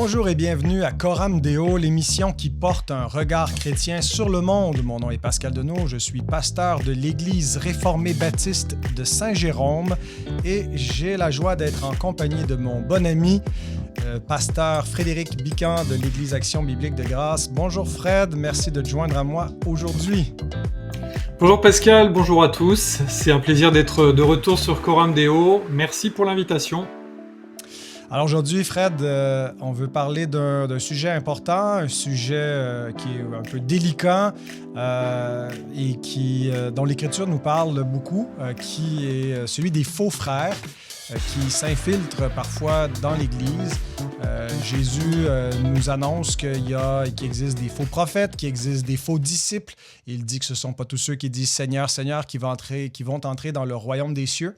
Bonjour et bienvenue à Coram Deo, l'émission qui porte un regard chrétien sur le monde. Mon nom est Pascal Deneau, je suis pasteur de l'Église réformée baptiste de Saint-Jérôme et j'ai la joie d'être en compagnie de mon bon ami, pasteur Frédéric Bican de l'Église Action Biblique de Grâce. Bonjour Fred, merci de te joindre à moi aujourd'hui. Bonjour Pascal, bonjour à tous. C'est un plaisir d'être de retour sur Coram Deo. Merci pour l'invitation. Alors aujourd'hui, Fred, on veut parler d'un sujet important, un sujet qui est un peu délicat et dont l'Écriture nous parle beaucoup, qui est celui des faux frères qui s'infiltrent parfois dans l'Église. Jésus nous annonce qu'il existe des faux prophètes, qu'il existe des faux disciples. Il dit que ce ne sont pas tous ceux qui disent « Seigneur, Seigneur » qui vont entrer dans le royaume des cieux.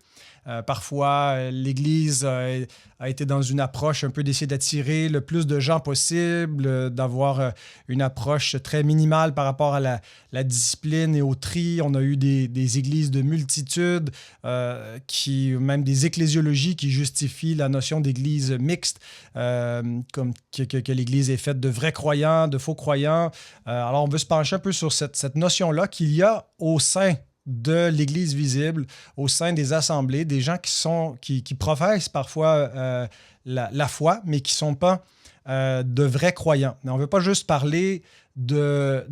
Parfois, l'Église a été dans une approche un peu d'essayer d'attirer le plus de gens possible, d'avoir une approche très minimale par rapport à la discipline et au tri. On a eu des églises de multitudes, même des ecclésiologies qui justifient la notion d'église mixte, comme que l'Église est faite de vrais croyants, de faux croyants. Alors, on veut se pencher un peu sur cette notion-là qu'il y a au sein de l'Église visible, au sein des assemblées, des gens qui professent parfois la foi, mais qui ne sont pas de vrais croyants. Mais on ne veut pas juste parler des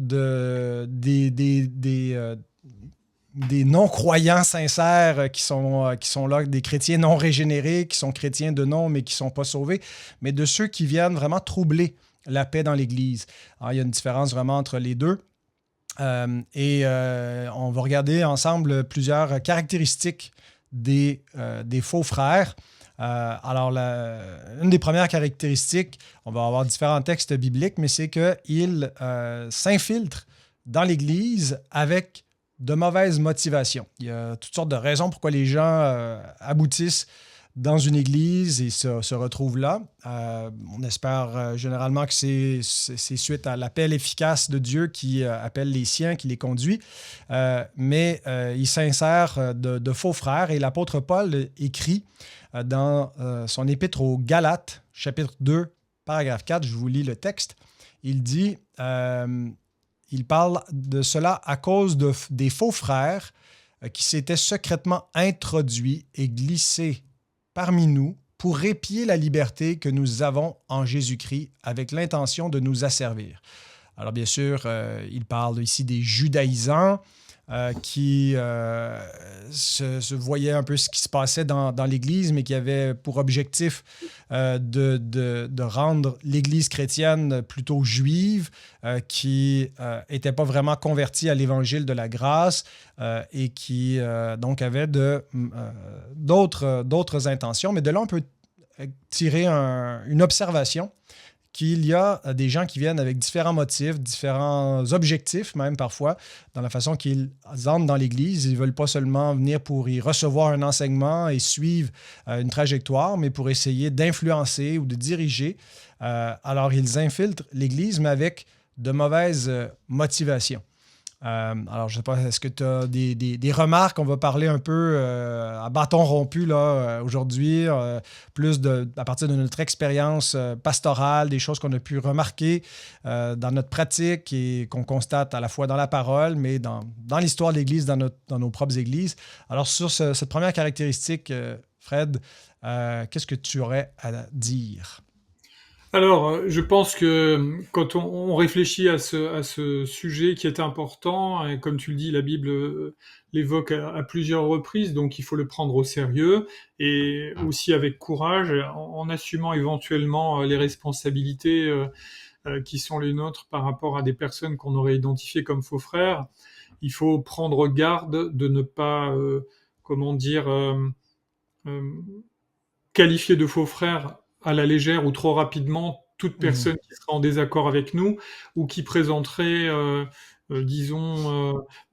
non-croyants sincères qui sont là, des chrétiens non régénérés, qui sont chrétiens de nom, mais qui ne sont pas sauvés, mais de ceux qui viennent vraiment troubler la paix dans l'Église. Alors, il y a une différence vraiment entre les deux. On va regarder ensemble plusieurs caractéristiques des faux frères. Une des premières caractéristiques, on va avoir différents textes bibliques, mais c'est qu'ils s'infiltrent dans l'Église avec de mauvaises motivations. Il y a toutes sortes de raisons pourquoi les gens aboutissent dans une église et se retrouvent là. On espère généralement que c'est suite à l'appel efficace de Dieu qui appelle les siens, qui les conduit. Mais il s'insère de faux frères et l'apôtre Paul écrit dans son épître aux Galates, chapitre 2, paragraphe 4, je vous lis le texte. Il dit, il parle de cela à cause des faux frères qui s'étaient secrètement introduits et glissés parmi nous pour épier la liberté que nous avons en Jésus-Christ avec l'intention de nous asservir. Alors bien sûr, il parle ici des judaïsants qui se voyaient un peu ce qui se passait dans l'Église, mais qui avaient pour objectif de rendre l'Église chrétienne plutôt juive, qui n'était pas vraiment convertie à l'Évangile de la grâce et qui donc avait d'autres intentions. Mais de là, on peut tirer une observation qu'il y a des gens qui viennent avec différents motifs, différents objectifs même parfois, dans la façon qu'ils entrent dans l'Église. Ils ne veulent pas seulement venir pour y recevoir un enseignement et suivre une trajectoire, mais pour essayer d'influencer ou de diriger. Alors, ils infiltrent l'Église, mais avec de mauvaises motivations. Alors, je ne sais pas, est-ce que tu as des remarques? On va parler un peu à bâton rompu là, aujourd'hui, plus à partir de notre expérience pastorale, des choses qu'on a pu remarquer dans notre pratique et qu'on constate à la fois dans la parole, mais dans l'histoire de l'Église, dans nos propres églises. Alors, sur cette première caractéristique, Fred, qu'est-ce que tu aurais à dire? Alors, je pense que quand on réfléchit à ce sujet qui est important, et comme tu le dis, la Bible l'évoque à plusieurs reprises, donc il faut le prendre au sérieux et aussi avec courage, en assumant éventuellement les responsabilités qui sont les nôtres par rapport à des personnes qu'on aurait identifiées comme faux frères. Il faut prendre garde de ne pas, euh, qualifier de faux frères à la légère ou trop rapidement toute personne qui serait en désaccord avec nous ou qui présenterait,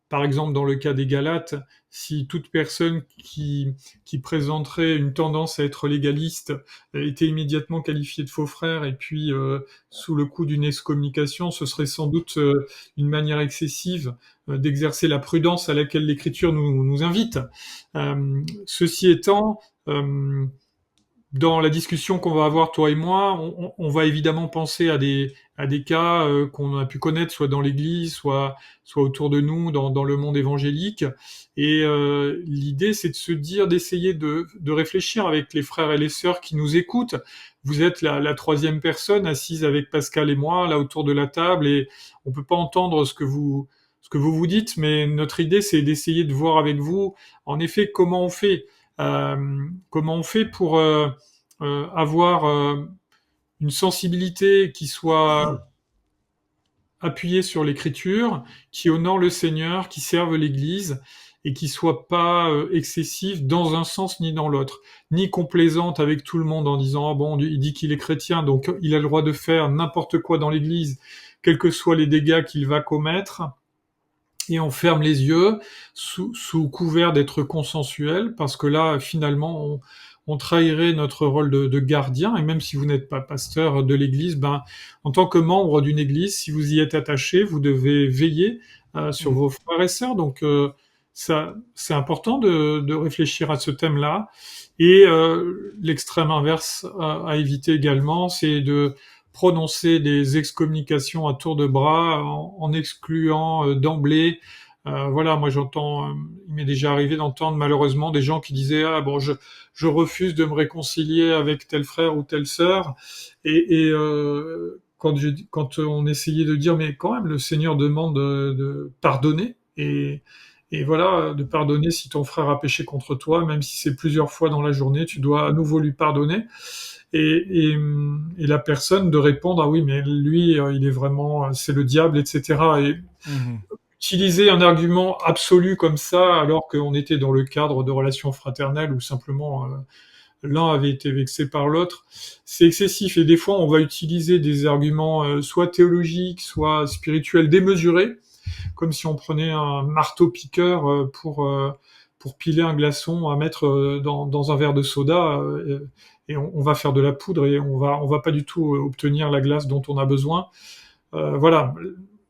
par exemple dans le cas des Galates, si toute personne qui présenterait une tendance à être légaliste était immédiatement qualifiée de faux frère et puis sous le coup d'une excommunication, ce serait sans doute une manière excessive d'exercer la prudence à laquelle l'Écriture nous invite. Ceci étant, dans la discussion qu'on va avoir, toi et moi, on va évidemment penser à des cas qu'on a pu connaître, soit dans l'Église, soit autour de nous, dans le monde évangélique. Et l'idée, c'est de se dire, d'essayer de réfléchir avec les frères et les sœurs qui nous écoutent. Vous êtes la troisième personne assise avec Pascal et moi, là, autour de la table, et on peut pas entendre ce que vous dites, mais notre idée, c'est d'essayer de voir avec vous, en effet, comment on fait pour avoir une sensibilité qui soit appuyée sur l'écriture, qui honore le Seigneur, qui serve l'Église et qui soit pas excessif dans un sens ni dans l'autre, ni complaisante avec tout le monde en disant ah bon, il dit qu'il est chrétien donc il a le droit de faire n'importe quoi dans l'Église, quels que soient les dégâts qu'il va commettre, et on ferme les yeux sous couvert d'être consensuel, parce que là, finalement, on trahirait notre rôle de gardien, et même si vous n'êtes pas pasteur de l'Église, ben, en tant que membre d'une Église, si vous y êtes attaché, vous devez veiller sur Mm. vos frères et sœurs. Donc, ça, c'est important de réfléchir à ce thème-là. Et l'extrême inverse à éviter également, c'est de prononcer des excommunications à tour de bras en excluant d'emblée. Voilà, moi j'entends, il m'est déjà arrivé d'entendre malheureusement des gens qui disaient ah bon je refuse de me réconcilier avec tel frère ou telle sœur, et quand on essayait de dire mais quand même le Seigneur demande de pardonner, et voilà, de pardonner si ton frère a péché contre toi, même si c'est plusieurs fois dans la journée, tu dois à nouveau lui pardonner. Et la personne de répondre ah oui mais lui il est vraiment c'est le diable, etc. Et Mhm. utiliser un argument absolu comme ça alors qu'on était dans le cadre de relations fraternelles ou simplement l'un avait été vexé par l'autre, c'est excessif. Et des fois on va utiliser des arguments soit théologiques soit spirituels démesurés, comme si on prenait un marteau-piqueur pour piler un glaçon à mettre dans un verre de soda, et on va faire de la poudre et on va pas du tout obtenir la glace dont on a besoin. Voilà,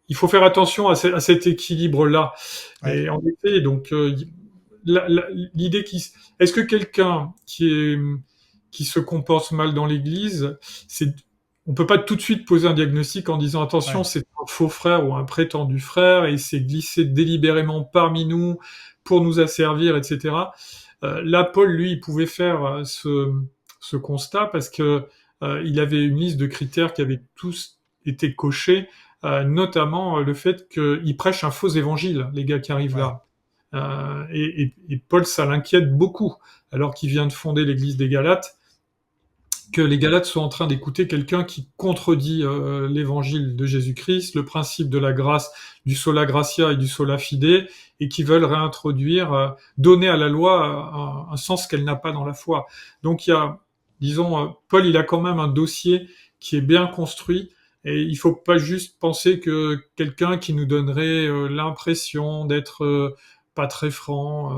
il faut faire attention à cet équilibre-là. Ouais. Et en effet, donc l'idée est-ce que quelqu'un qui se comporte mal dans l'Église, c'est on peut pas tout de suite poser un diagnostic en disant attention, Ouais. c'est un faux frère ou un prétendu frère et il s'est glissé délibérément parmi nous pour nous asservir, etc. Là, Paul, lui, il pouvait faire ce constat parce que il avait une liste de critères qui avaient tous été cochés, notamment le fait qu'ils prêchent un faux évangile, les gars qui arrivent Ouais. là. Et Paul, ça l'inquiète beaucoup, alors qu'il vient de fonder l'église des Galates, que les Galates soient en train d'écouter quelqu'un qui contredit l'évangile de Jésus-Christ, le principe de la grâce, du sola gratia et du sola fide, et qui veulent réintroduire, donner à la loi un sens qu'elle n'a pas dans la foi. Donc il y a, disons, Paul, il a quand même un dossier qui est bien construit, et il faut pas juste penser que quelqu'un qui nous donnerait l'impression d'être pas très franc,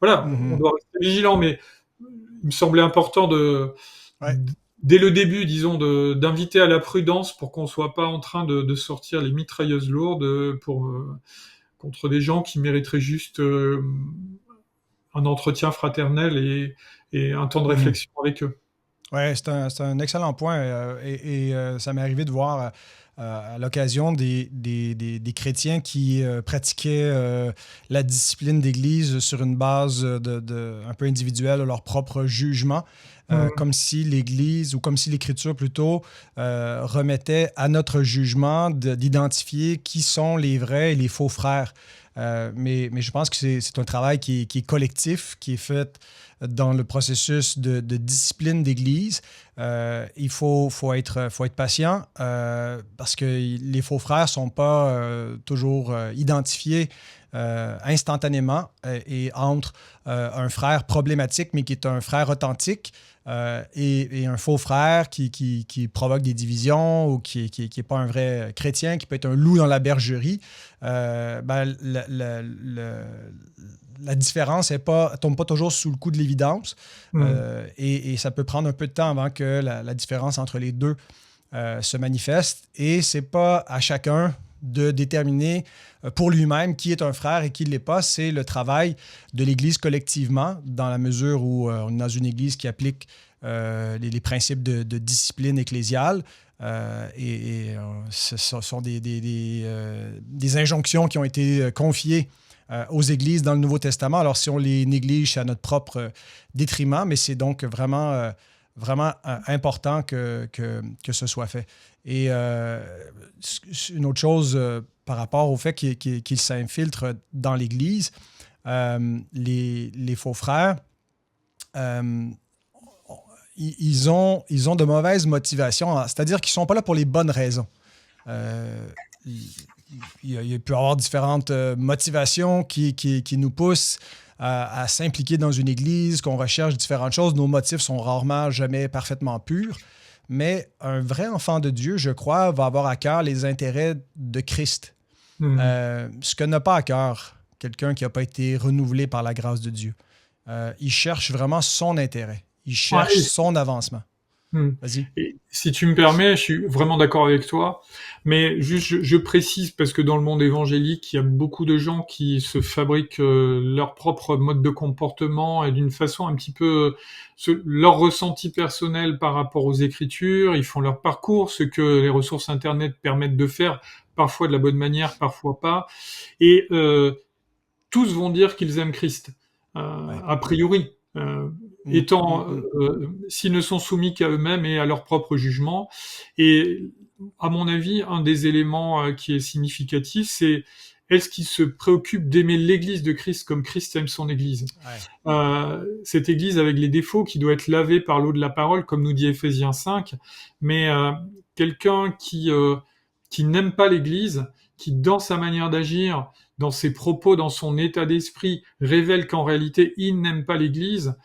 voilà, on Mhm. doit rester vigilant, mais il me semblait important Ouais. dès le début, disons, d'inviter à la prudence pour qu'on soit pas en train de sortir les mitrailleuses lourdes contre des gens qui mériteraient juste un entretien fraternel et un temps de Mhm. réflexion avec eux. Ouais, c'est un excellent point. Ça m'est arrivé de voir à l'occasion des chrétiens qui pratiquaient la discipline d'Église sur une base un peu individuelle, leur propre jugement, Mmh. comme si l'Église, ou comme si l'Écriture plutôt, remettait à notre jugement d'identifier qui sont les vrais et les faux frères. Mais je pense que c'est un travail qui est collectif, qui est fait dans le processus de discipline d'Église. Faut être patient parce que les faux frères ne sont pas toujours identifiés instantanément et entre un frère problématique, mais qui est un frère authentique, et un faux frère qui provoque des divisions ou qui est pas un vrai chrétien, qui peut être un loup dans la bergerie. Ben, la différence tombe pas toujours sous le coup de l'évidence, Mmh. et ça peut prendre un peu de temps avant que la différence entre les deux se manifeste. Et c'est pas à chacun de déterminer pour lui-même qui est un frère et qui ne l'est pas. C'est le travail de l'Église collectivement, dans la mesure où on est dans une Église qui applique les principes de discipline ecclésiale. Ce sont des injonctions qui ont été confiées aux églises dans le Nouveau Testament. Alors, si on les néglige, c'est à notre propre détriment, mais c'est donc vraiment, vraiment important que ce soit fait. Et une autre chose par rapport au fait qu'il s'infiltre dans l'Église, les faux frères, ils ont de mauvaises motivations, c'est-à-dire qu'ils ne sont pas là pour les bonnes raisons. Il peut y avoir différentes motivations qui nous poussent à s'impliquer dans une église, qu'on recherche différentes choses. Nos motifs sont rarement jamais parfaitement purs. Mais un vrai enfant de Dieu, je crois, va avoir à cœur les intérêts de Christ. Ce que n'a pas à cœur quelqu'un qui n'a pas été renouvelé par la grâce de Dieu. Il cherche vraiment son intérêt. Il cherche son avancement. Vas-y. Et si tu me permets, je suis vraiment d'accord avec toi, mais juste je précise parce que dans le monde évangélique, il y a beaucoup de gens qui se fabriquent leur propre mode de comportement et d'une façon un petit peu leur ressenti personnel par rapport aux Écritures. Ils font leur parcours, ce que les ressources Internet permettent de faire, parfois de la bonne manière, parfois pas, et tous vont dire qu'ils aiment Christ, a priori. S'ils ne sont soumis qu'à eux-mêmes et à leur propre jugement. Et à mon avis, un des éléments qui est significatif, c'est est-ce qu'ils se préoccupent d'aimer l'Église de Christ comme Christ aime son Église. Cette Église avec les défauts qui doit être lavée par l'eau de la parole, comme nous dit Éphésiens 5, mais quelqu'un qui n'aime pas l'Église, qui dans sa manière d'agir, dans ses propos, dans son état d'esprit, révèle qu'en réalité, il n'aime pas l'Église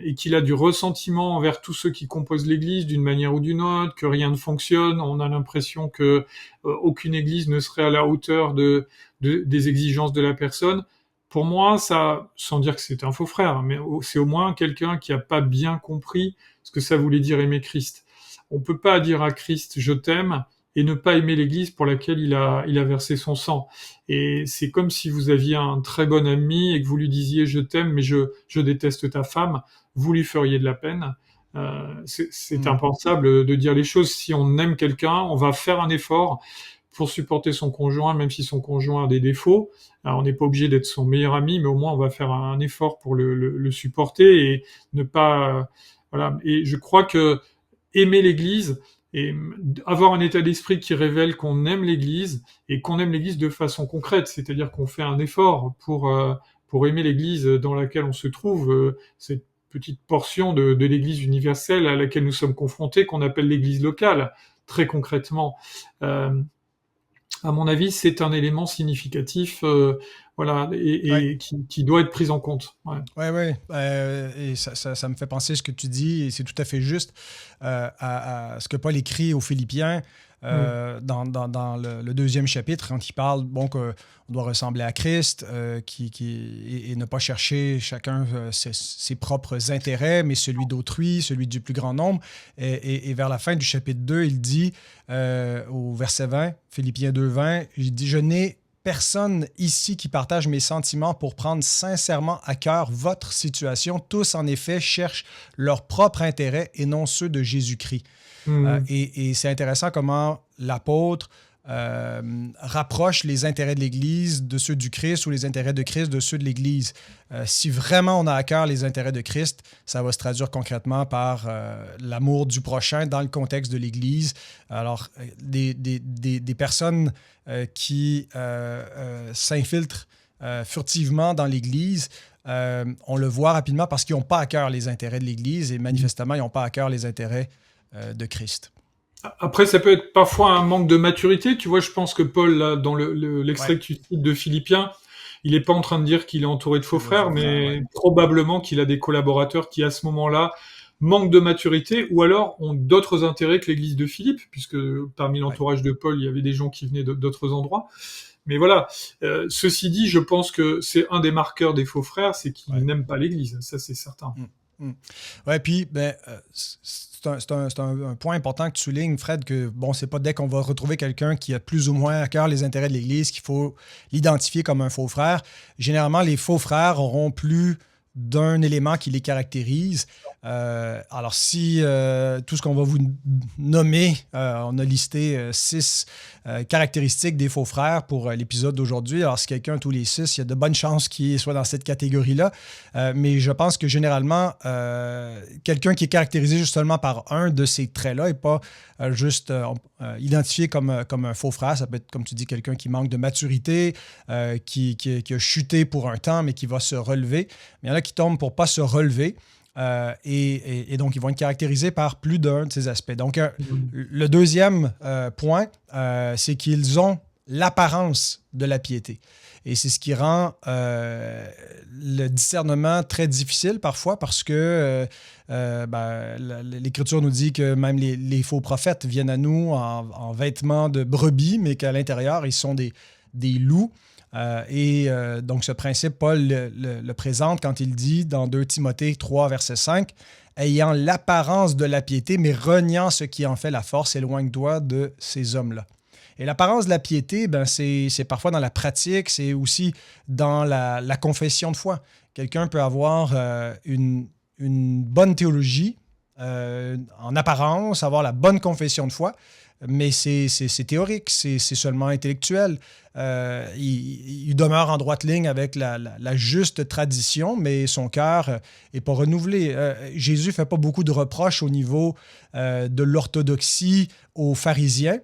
et qu'il a du ressentiment envers tous ceux qui composent l'Église d'une manière ou d'une autre, que rien ne fonctionne. On a l'impression que aucune Église ne serait à la hauteur des exigences de la personne. Pour moi, ça, sans dire que c'est un faux frère, mais c'est au moins quelqu'un qui n'a pas bien compris ce que ça voulait dire aimer Christ. On peut pas dire à Christ « je t'aime » et ne pas aimer l'Église pour laquelle il a versé son sang. Et c'est comme si vous aviez un très bon ami et que vous lui disiez « je t'aime, mais je déteste ta femme », vous lui feriez de la peine. C'est impensable de dire les choses. Si on aime quelqu'un, on va faire un effort pour supporter son conjoint, même si son conjoint a des défauts. Alors, on n'est pas obligé d'être son meilleur ami, mais au moins on va faire un effort pour le supporter et ne pas... voilà. Et je crois que aimer l'Église, et avoir un état d'esprit qui révèle qu'on aime l'Église et qu'on aime l'Église de façon concrète, c'est-à-dire qu'on fait un effort pour aimer l'Église dans laquelle on se trouve, cette petite portion de l'Église universelle à laquelle nous sommes confrontés, qu'on appelle l'Église locale, très concrètement. À mon avis, c'est un élément significatif, voilà, et qui doit être pris en compte. Oui. Et ça me fait penser ce que tu dis, et c'est tout à fait juste à ce que Paul écrit aux Philippiens dans le 2e chapitre, quand il parle qu'on doit ressembler à Christ et ne pas chercher chacun ses propres intérêts, mais celui d'autrui, celui du plus grand nombre. Et vers la fin du chapitre 2, il dit au verset 20, Philippiens 2:20, il dit « Je n'ai personne ici qui partage mes sentiments pour prendre sincèrement à cœur votre situation. Tous, en effet, cherchent leur propre intérêt et non ceux de Jésus-Christ. » Et c'est intéressant comment l'apôtre rapproche les intérêts de l'Église de ceux du Christ ou les intérêts de Christ de ceux de l'Église. Si vraiment on a à cœur les intérêts de Christ, ça va se traduire concrètement par l'amour du prochain dans le contexte de l'Église. Alors, des personnes qui s'infiltrent furtivement dans l'Église, on le voit rapidement parce qu'ils n'ont pas à cœur les intérêts de l'Église et manifestement, ils n'ont pas à cœur les intérêts de Christ. Après, ça peut être parfois un manque de maturité. Tu vois, je pense que Paul, là, dans l'extrait que tu cites de Philippiens, il n'est pas en train de dire qu'il est entouré de faux frères, mais probablement qu'il a des collaborateurs qui, à ce moment-là, manquent de maturité ou alors ont d'autres intérêts que l'église de Philippe, puisque parmi l'entourage de Paul, il y avait des gens qui venaient d'autres endroits. Mais voilà, ceci dit, je pense que c'est un des marqueurs des faux frères, c'est qu'ils n'aiment pas l'église, ça c'est certain. Mm. Ouais, puis c'est un point important que tu soulignes, Fred, que bon, c'est pas dès qu'on va retrouver quelqu'un qui a plus ou moins à cœur les intérêts de l'Église qu'il faut l'identifier comme un faux frère. Généralement, les faux frères auront plus d'un élément qui les caractérise. Alors, si tout ce qu'on va vous nommer, on a listé 6 caractéristiques des faux frères pour l'épisode d'aujourd'hui. Alors, si quelqu'un a tous les 6, il y a de bonnes chances qu'il soit dans cette catégorie-là. Mais je pense que généralement, quelqu'un qui est caractérisé justement par un de ces traits-là n'est pas juste identifié comme un faux frère. Ça peut être, comme tu dis, quelqu'un qui manque de maturité, qui a chuté pour un temps, mais qui va se relever. Mais il y en a qui tombent pour ne pas se relever. Et donc, ils vont être caractérisés par plus d'un de ces aspects. Donc, le deuxième point, c'est qu'ils ont l'apparence de la piété. Et c'est ce qui rend le discernement très difficile parfois parce que l'Écriture nous dit que même les faux prophètes viennent à nous en vêtements de brebis, mais qu'à l'intérieur, ils sont des loups. Donc, ce principe, Paul le présente quand il dit dans 2 Timothée 3, verset 5, « Ayant l'apparence de la piété, mais reniant ce qui en fait la force, éloigne-toi de ces hommes-là. » Et l'apparence de la piété, c'est parfois dans la pratique, c'est aussi dans la confession de foi. Quelqu'un peut avoir une bonne théologie en apparence, avoir la bonne confession de foi, mais c'est théorique, c'est seulement intellectuel. Il demeure en droite ligne avec la juste tradition, mais son cœur n'est pas renouvelé. Jésus ne fait pas beaucoup de reproches au niveau de l'orthodoxie aux pharisiens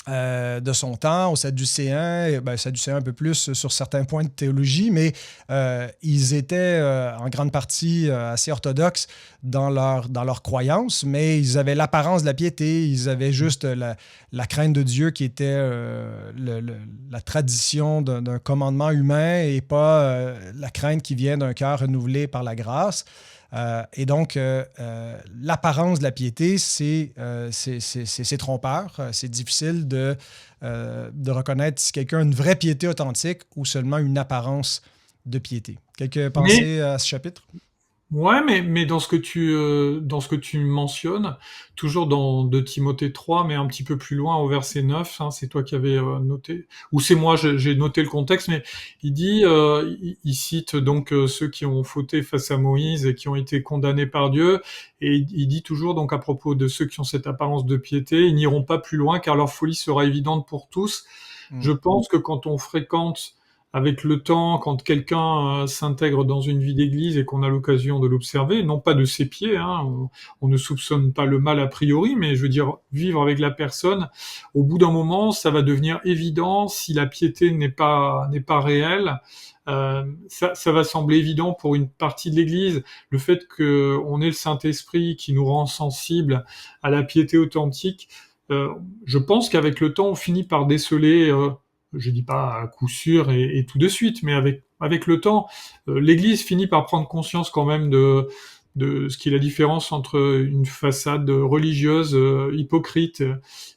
de son temps, aux Sadducéens, Sadducéens un peu plus sur certains points de théologie, mais ils étaient en grande partie assez orthodoxes dans leur croyance, mais ils avaient l'apparence de la piété, ils avaient juste la crainte de Dieu qui était la tradition d'un commandement humain et pas la crainte qui vient d'un cœur renouvelé par la grâce. Et donc, l'apparence de la piété, c'est trompeur. C'est difficile de reconnaître si quelqu'un a une vraie piété authentique ou seulement une apparence de piété. Quelques pensées à ce chapitre? Ouais, mais dans ce que tu mentionnes, toujours dans 2 Timothée 3, mais un petit peu plus loin au verset 9, hein, c'est toi qui avais noté, ou c'est moi, j'ai noté le contexte, mais il dit, il cite donc ceux qui ont fauté face à Moïse et qui ont été condamnés par Dieu, et il dit toujours donc à propos de ceux qui ont cette apparence de piété, ils n'iront pas plus loin car leur folie sera évidente pour tous. Je pense que quand on fréquente avec le temps, quand quelqu'un s'intègre dans une vie d'église et qu'on a l'occasion de l'observer, non pas de ses pieds, hein, on ne soupçonne pas le mal a priori, mais je veux dire, vivre avec la personne, au bout d'un moment, ça va devenir évident si la piété n'est pas réelle. Ça va sembler évident pour une partie de l'Église, le fait qu'on ait le Saint-Esprit qui nous rend sensibles à la piété authentique. Je pense qu'avec le temps, on finit par déceler je dis pas à coup sûr et tout de suite, mais avec le temps, l'Église finit par prendre conscience quand même de ce qui est la différence entre une façade religieuse hypocrite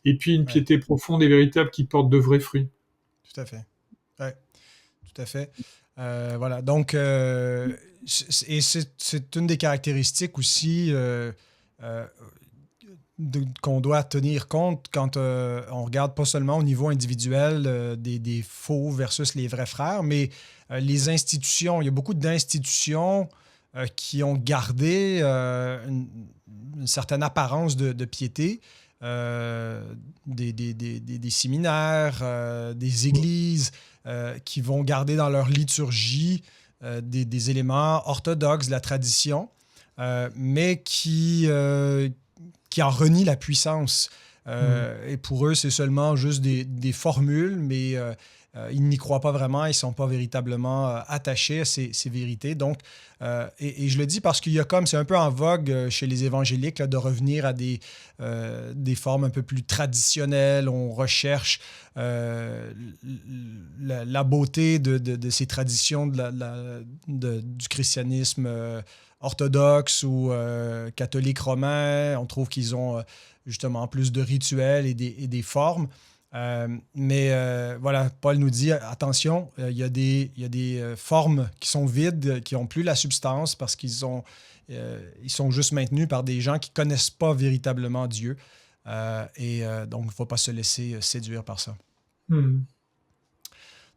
et puis une piété profonde et véritable qui porte de vrais fruits. Tout à fait. Ouais, tout à fait. Voilà. Donc, et c'est une des caractéristiques aussi qu'on doit tenir compte quand on regarde pas seulement au niveau individuel des faux versus les vrais frères, mais les institutions. Il y a beaucoup d'institutions qui ont gardé une certaine apparence de piété. Des séminaires, des églises qui vont garder dans leur liturgie des éléments orthodoxes de la tradition, mais qui en renie la puissance. Et pour eux, c'est seulement juste des formules, mais ils n'y croient pas vraiment, ils ne sont pas véritablement attachés à ces vérités. Donc, et je le dis parce qu'il y a c'est un peu en vogue chez les évangéliques là, de revenir à des formes un peu plus traditionnelles. On recherche la beauté de ces traditions du christianisme orthodoxe ou catholique romain. On trouve qu'ils ont justement plus de rituels et des formes. Voilà, Paul nous dit, attention, il y a des formes qui sont vides, qui n'ont plus la substance parce ils sont juste maintenus par des gens qui ne connaissent pas véritablement Dieu. Donc, il ne faut pas se laisser séduire par ça. Hmm.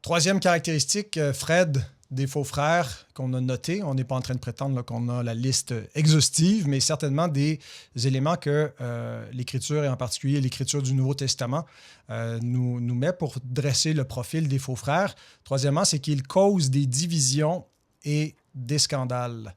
Troisième caractéristique, Fred, des faux frères qu'on a notés. On n'est pas en train de prétendre là, qu'on a la liste exhaustive, mais certainement des éléments que l'Écriture, et en particulier l'Écriture du Nouveau Testament, nous met pour dresser le profil des faux frères. Troisièmement, c'est qu'ils causent des divisions et des scandales.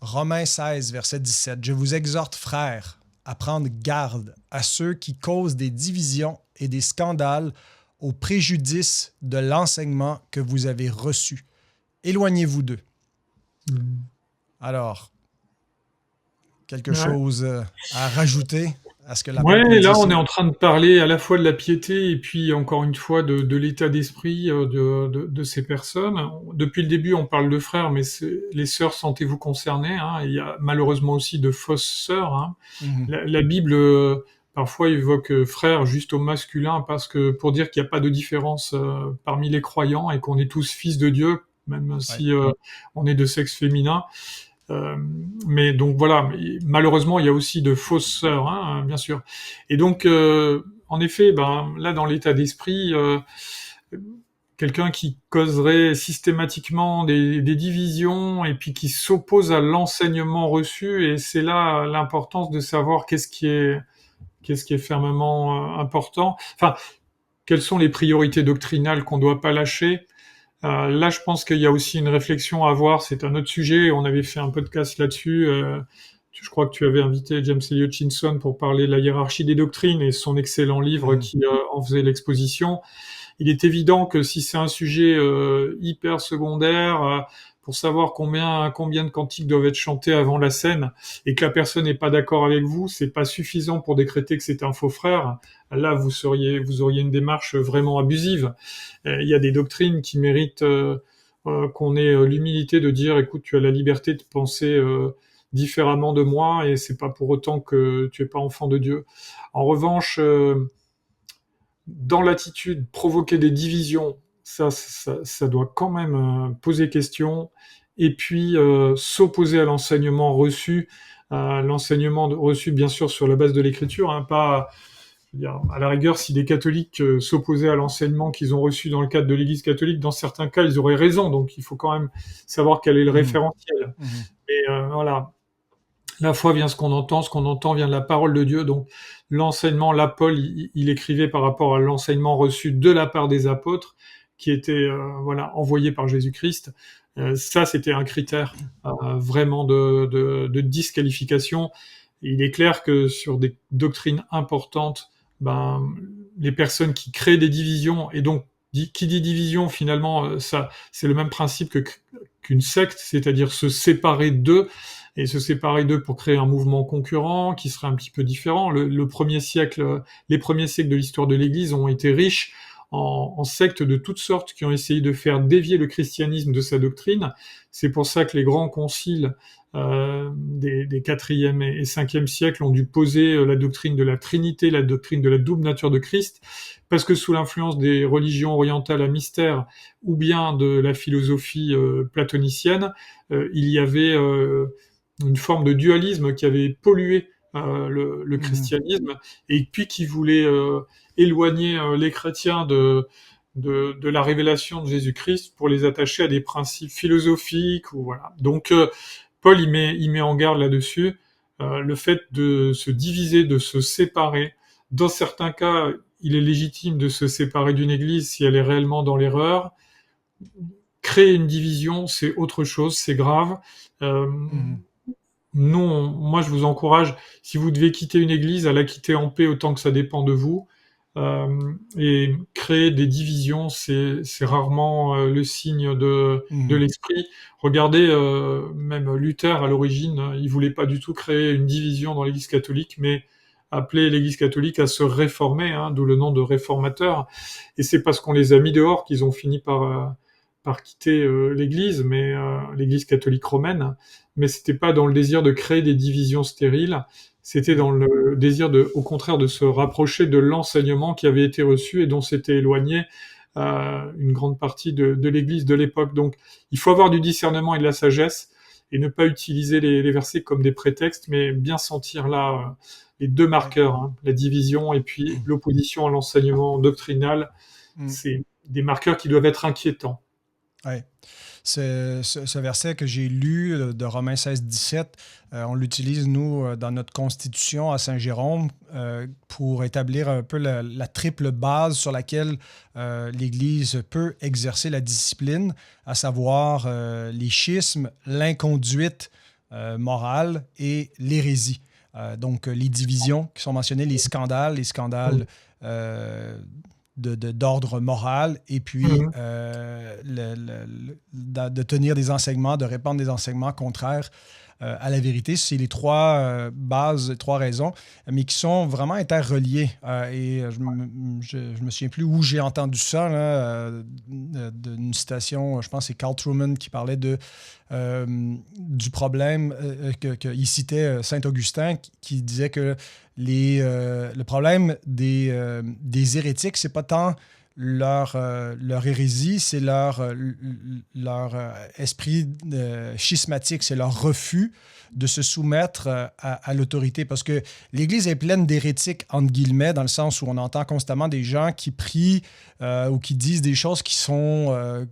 Romains 16, verset 17. « Je vous exhorte, frères, à prendre garde à ceux qui causent des divisions et des scandales au préjudice de l'enseignement que vous avez reçu. Éloignez-vous d'eux. » Alors, quelque chose à rajouter à ce que la Ouais, Bible dit là, ici? on est en train de parler à la fois de la piété et puis, encore une fois, de l'état d'esprit de ces personnes. Depuis le début, on parle de frères, mais les sœurs, sentez-vous concernées, hein. Il y a malheureusement aussi de fausses sœurs, hein. Mhm. La Bible, parfois, évoque frère juste au masculin parce que pour dire qu'il n'y a pas de différence parmi les croyants et qu'on est tous fils de Dieu, même Ouais. si on est de sexe féminin. Mais donc voilà, malheureusement, il y a aussi de fausses sœurs, hein, bien sûr. Et donc, en effet, ben, là, dans l'état d'esprit, quelqu'un qui causerait systématiquement des divisions et puis qui s'oppose à l'enseignement reçu, et c'est là l'importance de savoir qu'est-ce qui est fermement important. Enfin, quelles sont les priorités doctrinales qu'on ne doit pas lâcher. Là, je pense qu'il y a aussi une réflexion à avoir. C'est un autre sujet. On avait fait un podcast là-dessus. Je crois que tu avais invité James Elliott Hutchinson pour parler de la hiérarchie des doctrines et son excellent livre Mhm. qui en faisait l'exposition. Il est évident que si c'est un sujet hyper secondaire, pour savoir combien de cantiques doivent être chantés avant la scène, et que la personne n'est pas d'accord avec vous, c'est pas suffisant pour décréter que c'est un faux frère. Là, vous auriez une démarche vraiment abusive. Il y a des doctrines qui méritent qu'on ait l'humilité de dire, écoute, tu as la liberté de penser différemment de moi, et c'est pas pour autant que tu es pas enfant de Dieu. En revanche, dans l'attitude, provoquer des divisions, ça doit quand même poser question. Et puis, s'opposer à l'enseignement reçu, reçu bien sûr sur la base de l'écriture, hein, pas, je veux dire, à la rigueur, si des catholiques s'opposaient à l'enseignement qu'ils ont reçu dans le cadre de l'Église catholique, dans certains cas, ils auraient raison. Donc, il faut quand même savoir quel est le Mhm. référentiel. Mhm. Et voilà, la foi vient ce qu'on entend vient de la parole de Dieu. Donc l'enseignement, là, Paul, il écrivait par rapport à l'enseignement reçu de la part des apôtres, qui étaient voilà envoyés par Jésus-Christ. Ça, c'était un critère vraiment de disqualification. Et il est clair que sur des doctrines importantes, ben, les personnes qui créent des divisions, et donc qui dit division, finalement, ça, c'est le même principe qu'une secte, c'est-à-dire se séparer d'eux, et se séparer d'eux pour créer un mouvement concurrent qui serait un petit peu différent. Le premier siècle, les premiers siècles de l'histoire de l'Église ont été riches en sectes de toutes sortes qui ont essayé de faire dévier le christianisme de sa doctrine. C'est pour ça que les grands conciles des 4e et 5e siècles ont dû poser la doctrine de la Trinité, la doctrine de la double nature de Christ, parce que sous l'influence des religions orientales à mystère ou bien de la philosophie platonicienne, il y avait une forme de dualisme qui avait pollué le Mhm. christianisme, et puis qui voulait éloigner les chrétiens de la révélation de Jésus-Christ pour les attacher à des principes philosophiques. Ou voilà. Donc Paul il met en garde là-dessus le fait de se diviser, de se séparer. Dans certains cas, il est légitime de se séparer d'une église si elle est réellement dans l'erreur. Créer une division, c'est autre chose, c'est grave. Euh, Mhm. non, moi je vous encourage, si vous devez quitter une église, à la quitter en paix autant que ça dépend de vous. Et créer des divisions, c'est rarement le signe de Mhm. l'esprit. Regardez, même Luther à l'origine, il voulait pas du tout créer une division dans l'Église catholique, mais appeler l'Église catholique à se réformer, hein, d'où le nom de réformateur. Et c'est parce qu'on les a mis dehors qu'ils ont fini par quitter l'Église, mais l'Église catholique romaine. Mais c'était pas dans le désir de créer des divisions stériles, C'était dans le désir au contraire, de se rapprocher de l'enseignement qui avait été reçu et dont s'était éloigné une grande partie de l'Église de l'époque. Donc, il faut avoir du discernement et de la sagesse et ne pas utiliser les versets comme des prétextes, mais bien sentir là les deux marqueurs, hein, la division et puis l'opposition à l'enseignement doctrinal. C'est des marqueurs qui doivent être inquiétants. Oui. Ce verset que j'ai lu de Romains 16-17, on l'utilise, nous, dans notre constitution à Saint-Jérôme pour établir un peu la triple base sur laquelle l'Église peut exercer la discipline, à savoir les schismes, l'inconduite morale et l'hérésie. Donc, les divisions qui sont mentionnées, les scandales d'ordre moral, et puis de tenir des enseignements, de répandre des enseignements contraires à la vérité. C'est les trois bases, trois raisons, mais qui sont vraiment interreliées. Et je me souviens plus où j'ai entendu ça, là, d'une citation, je pense que c'est Carl Trueman qui parlait du problème qu'il citait Saint-Augustin, qui disait que le problème des hérétiques, c'est pas tant leur hérésie, c'est leur esprit schismatique, c'est leur refus de se soumettre à l'autorité. Parce que l'Église est pleine d'hérétiques, entre guillemets, dans le sens où on entend constamment des gens qui prient ou qui disent des choses qui sont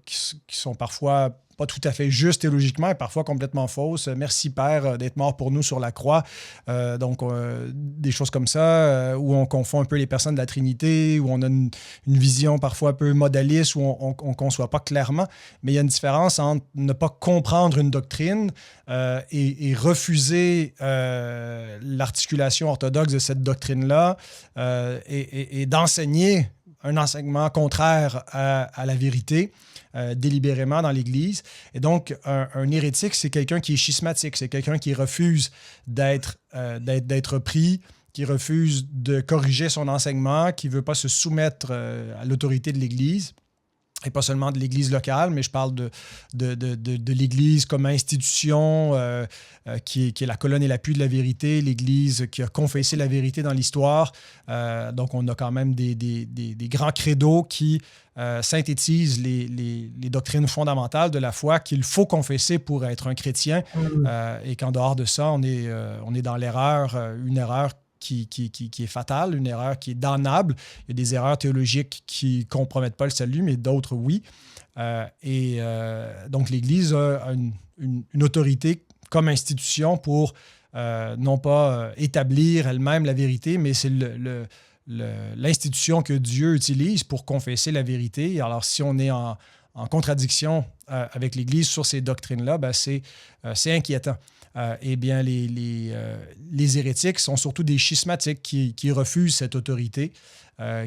parfois pas tout à fait juste théologiquement et parfois complètement fausses. Merci Père d'être mort pour nous sur la croix. Donc, des choses comme ça, où on confond un peu les personnes de la Trinité, où on a une vision parfois un peu modaliste, où on ne conçoit pas clairement. Mais il y a une différence entre ne pas comprendre une doctrine et refuser l'articulation orthodoxe de cette doctrine-là et d'enseigner un enseignement contraire à la vérité. Délibérément dans l'Église. Et donc, un hérétique, c'est quelqu'un qui est schismatique, c'est quelqu'un qui refuse d'être pris, qui refuse de corriger son enseignement, qui ne veut pas se soumettre à l'autorité de l'Église. Et pas seulement de l'Église locale, mais je parle de l'Église comme institution qui est la colonne et l'appui de la vérité, l'Église qui a confessé la vérité dans l'histoire. Donc, on a quand même des grands credos qui synthétisent les doctrines fondamentales de la foi qu'il faut confesser pour être un chrétien. Et qu'en dehors de ça, on est dans l'erreur, une erreur qui est fatale, une erreur qui est damnable. Il y a des erreurs théologiques qui ne compromettent pas le salut, mais d'autres, oui. Donc, l'Église a une autorité comme institution pour non pas établir elle-même la vérité, mais c'est l'institution que Dieu utilise pour confesser la vérité. Alors, si on est en contradiction avec l'Église sur ces doctrines-là, ben c'est inquiétant. Eh bien, les hérétiques sont surtout des schismatiques qui refusent cette autorité,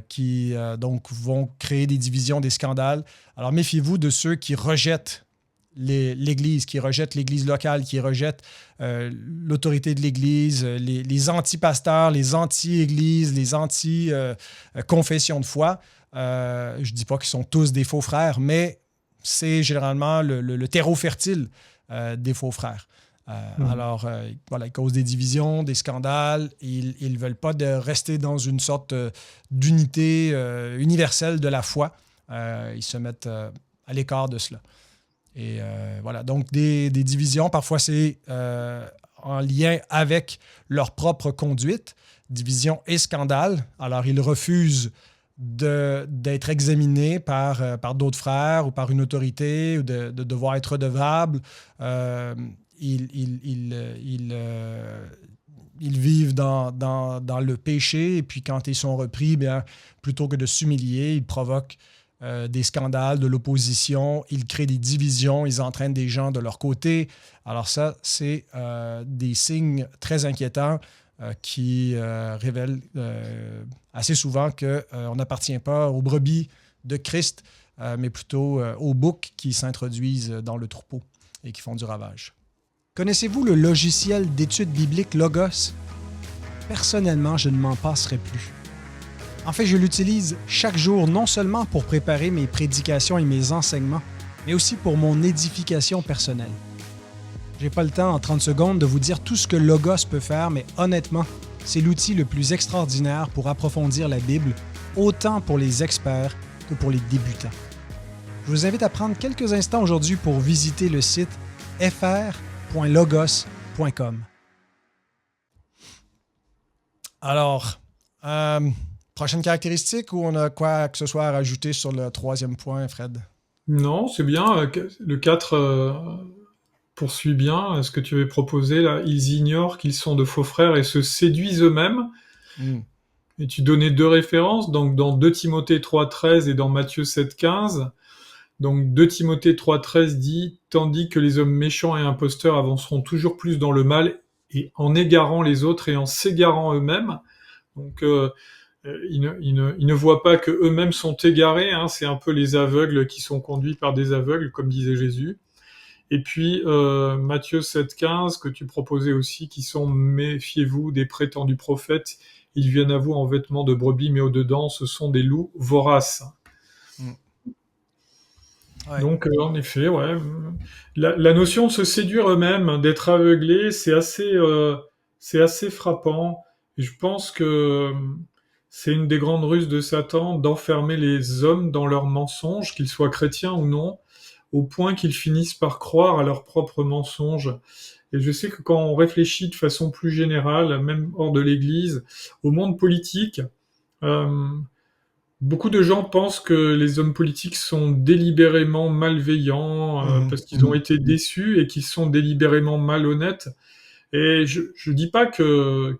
qui donc vont créer des divisions, des scandales. Alors, méfiez-vous de ceux qui rejettent l'Église, qui rejettent l'Église locale, qui rejettent l'autorité de l'Église, les anti-pasteurs, les anti-Églises, les anti-confessions de foi. Je ne dis pas qu'ils sont tous des faux frères, mais c'est généralement le terreau fertile des faux frères. Alors, voilà, ils causent des divisions, des scandales. Ils ne veulent pas rester dans une sorte d'unité universelle de la foi. Ils se mettent à l'écart de cela. Et voilà, donc des divisions, parfois c'est en lien avec leur propre conduite, division et scandale. Alors, ils refusent d'être examinés par d'autres frères ou par une autorité ou de devoir être redevables. Ils vivent dans le péché et puis quand ils sont repris, bien, plutôt que de s'humilier, ils provoquent des scandales, de l'opposition, ils créent des divisions, ils entraînent des gens de leur côté. Alors ça, c'est des signes très inquiétants qui révèlent assez souvent qu'on n'appartient pas aux brebis de Christ, mais plutôt aux boucs qui s'introduisent dans le troupeau et qui font du ravage. Connaissez-vous le logiciel d'études bibliques Logos? Personnellement, je ne m'en passerai plus. En fait, je l'utilise chaque jour non seulement pour préparer mes prédications et mes enseignements, mais aussi pour mon édification personnelle. J'ai pas le temps en 30 secondes de vous dire tout ce que Logos peut faire, mais honnêtement, c'est l'outil le plus extraordinaire pour approfondir la Bible, autant pour les experts que pour les débutants. Je vous invite à prendre quelques instants aujourd'hui pour visiter le site fr.logos.com. Alors, prochaine caractéristique ou on a quoi que ce soit à rajouter sur le troisième point, Fred? Non, c'est bien. Le 4 poursuit bien ce que tu avais proposé là. Ils ignorent qu'ils sont de faux frères et se séduisent eux-mêmes. Et tu donnais deux références, donc dans 2 Timothée 3,13 et dans Matthieu 7,15. Donc 2 Timothée 3,13 dit « Tandis que les hommes méchants et imposteurs avanceront toujours plus dans le mal et en égarant les autres et en s'égarant eux-mêmes. » Donc ils ne voient pas que eux-mêmes sont égarés, hein, c'est un peu les aveugles qui sont conduits par des aveugles, comme disait Jésus. Et puis Matthieu 7,15 que tu proposais aussi, qui sont « Méfiez-vous des prétendus prophètes, ils viennent à vous en vêtements de brebis, mais au-dedans, ce sont des loups voraces. » Ouais. Donc en effet, ouais, la notion de se séduire eux-mêmes, d'être aveuglé, c'est assez frappant. Et je pense que c'est une des grandes ruses de Satan d'enfermer les hommes dans leurs mensonges, qu'ils soient chrétiens ou non, au point qu'ils finissent par croire à leurs propres mensonges. Et je sais que quand on réfléchit de façon plus générale, même hors de l'Église, au monde politique, beaucoup de gens pensent que les hommes politiques sont délibérément malveillants parce qu'ils ont été déçus et qu'ils sont délibérément malhonnêtes. Et je dis pas que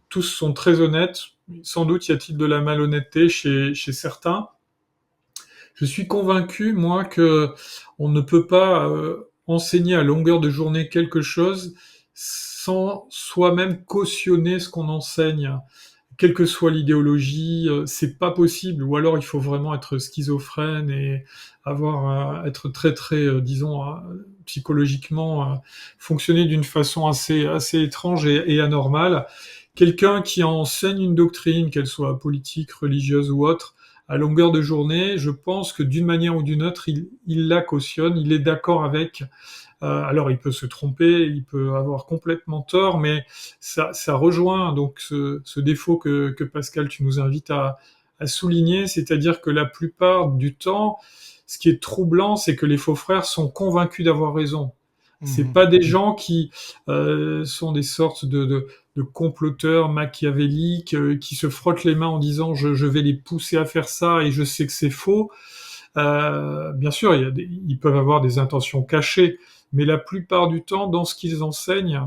tous sont très honnêtes. Sans doute y a-t-il de la malhonnêteté chez certains. Je suis convaincu, moi, que on ne peut pas enseigner à longueur de journée quelque chose sans soi-même cautionner ce qu'on enseigne. Quelle que soit l'idéologie, c'est pas possible. Ou alors il faut vraiment être schizophrène et être très très, disons, psychologiquement fonctionner d'une façon assez étrange et anormale. Quelqu'un qui enseigne une doctrine, qu'elle soit politique, religieuse ou autre, à longueur de journée, je pense que d'une manière ou d'une autre, il la cautionne, il est d'accord avec. Alors il peut se tromper, il peut avoir complètement tort, mais ça rejoint donc ce défaut que Pascal, tu nous invites à souligner, c'est-à-dire que la plupart du temps, ce qui est troublant, c'est que les faux frères sont convaincus d'avoir raison. C'est pas des gens qui sont des sortes de comploteurs machiavéliques qui se frottent les mains en disant je vais les pousser à faire ça et je sais que c'est faux. Bien sûr, ils peuvent avoir des intentions cachées, mais la plupart du temps, dans ce qu'ils enseignent,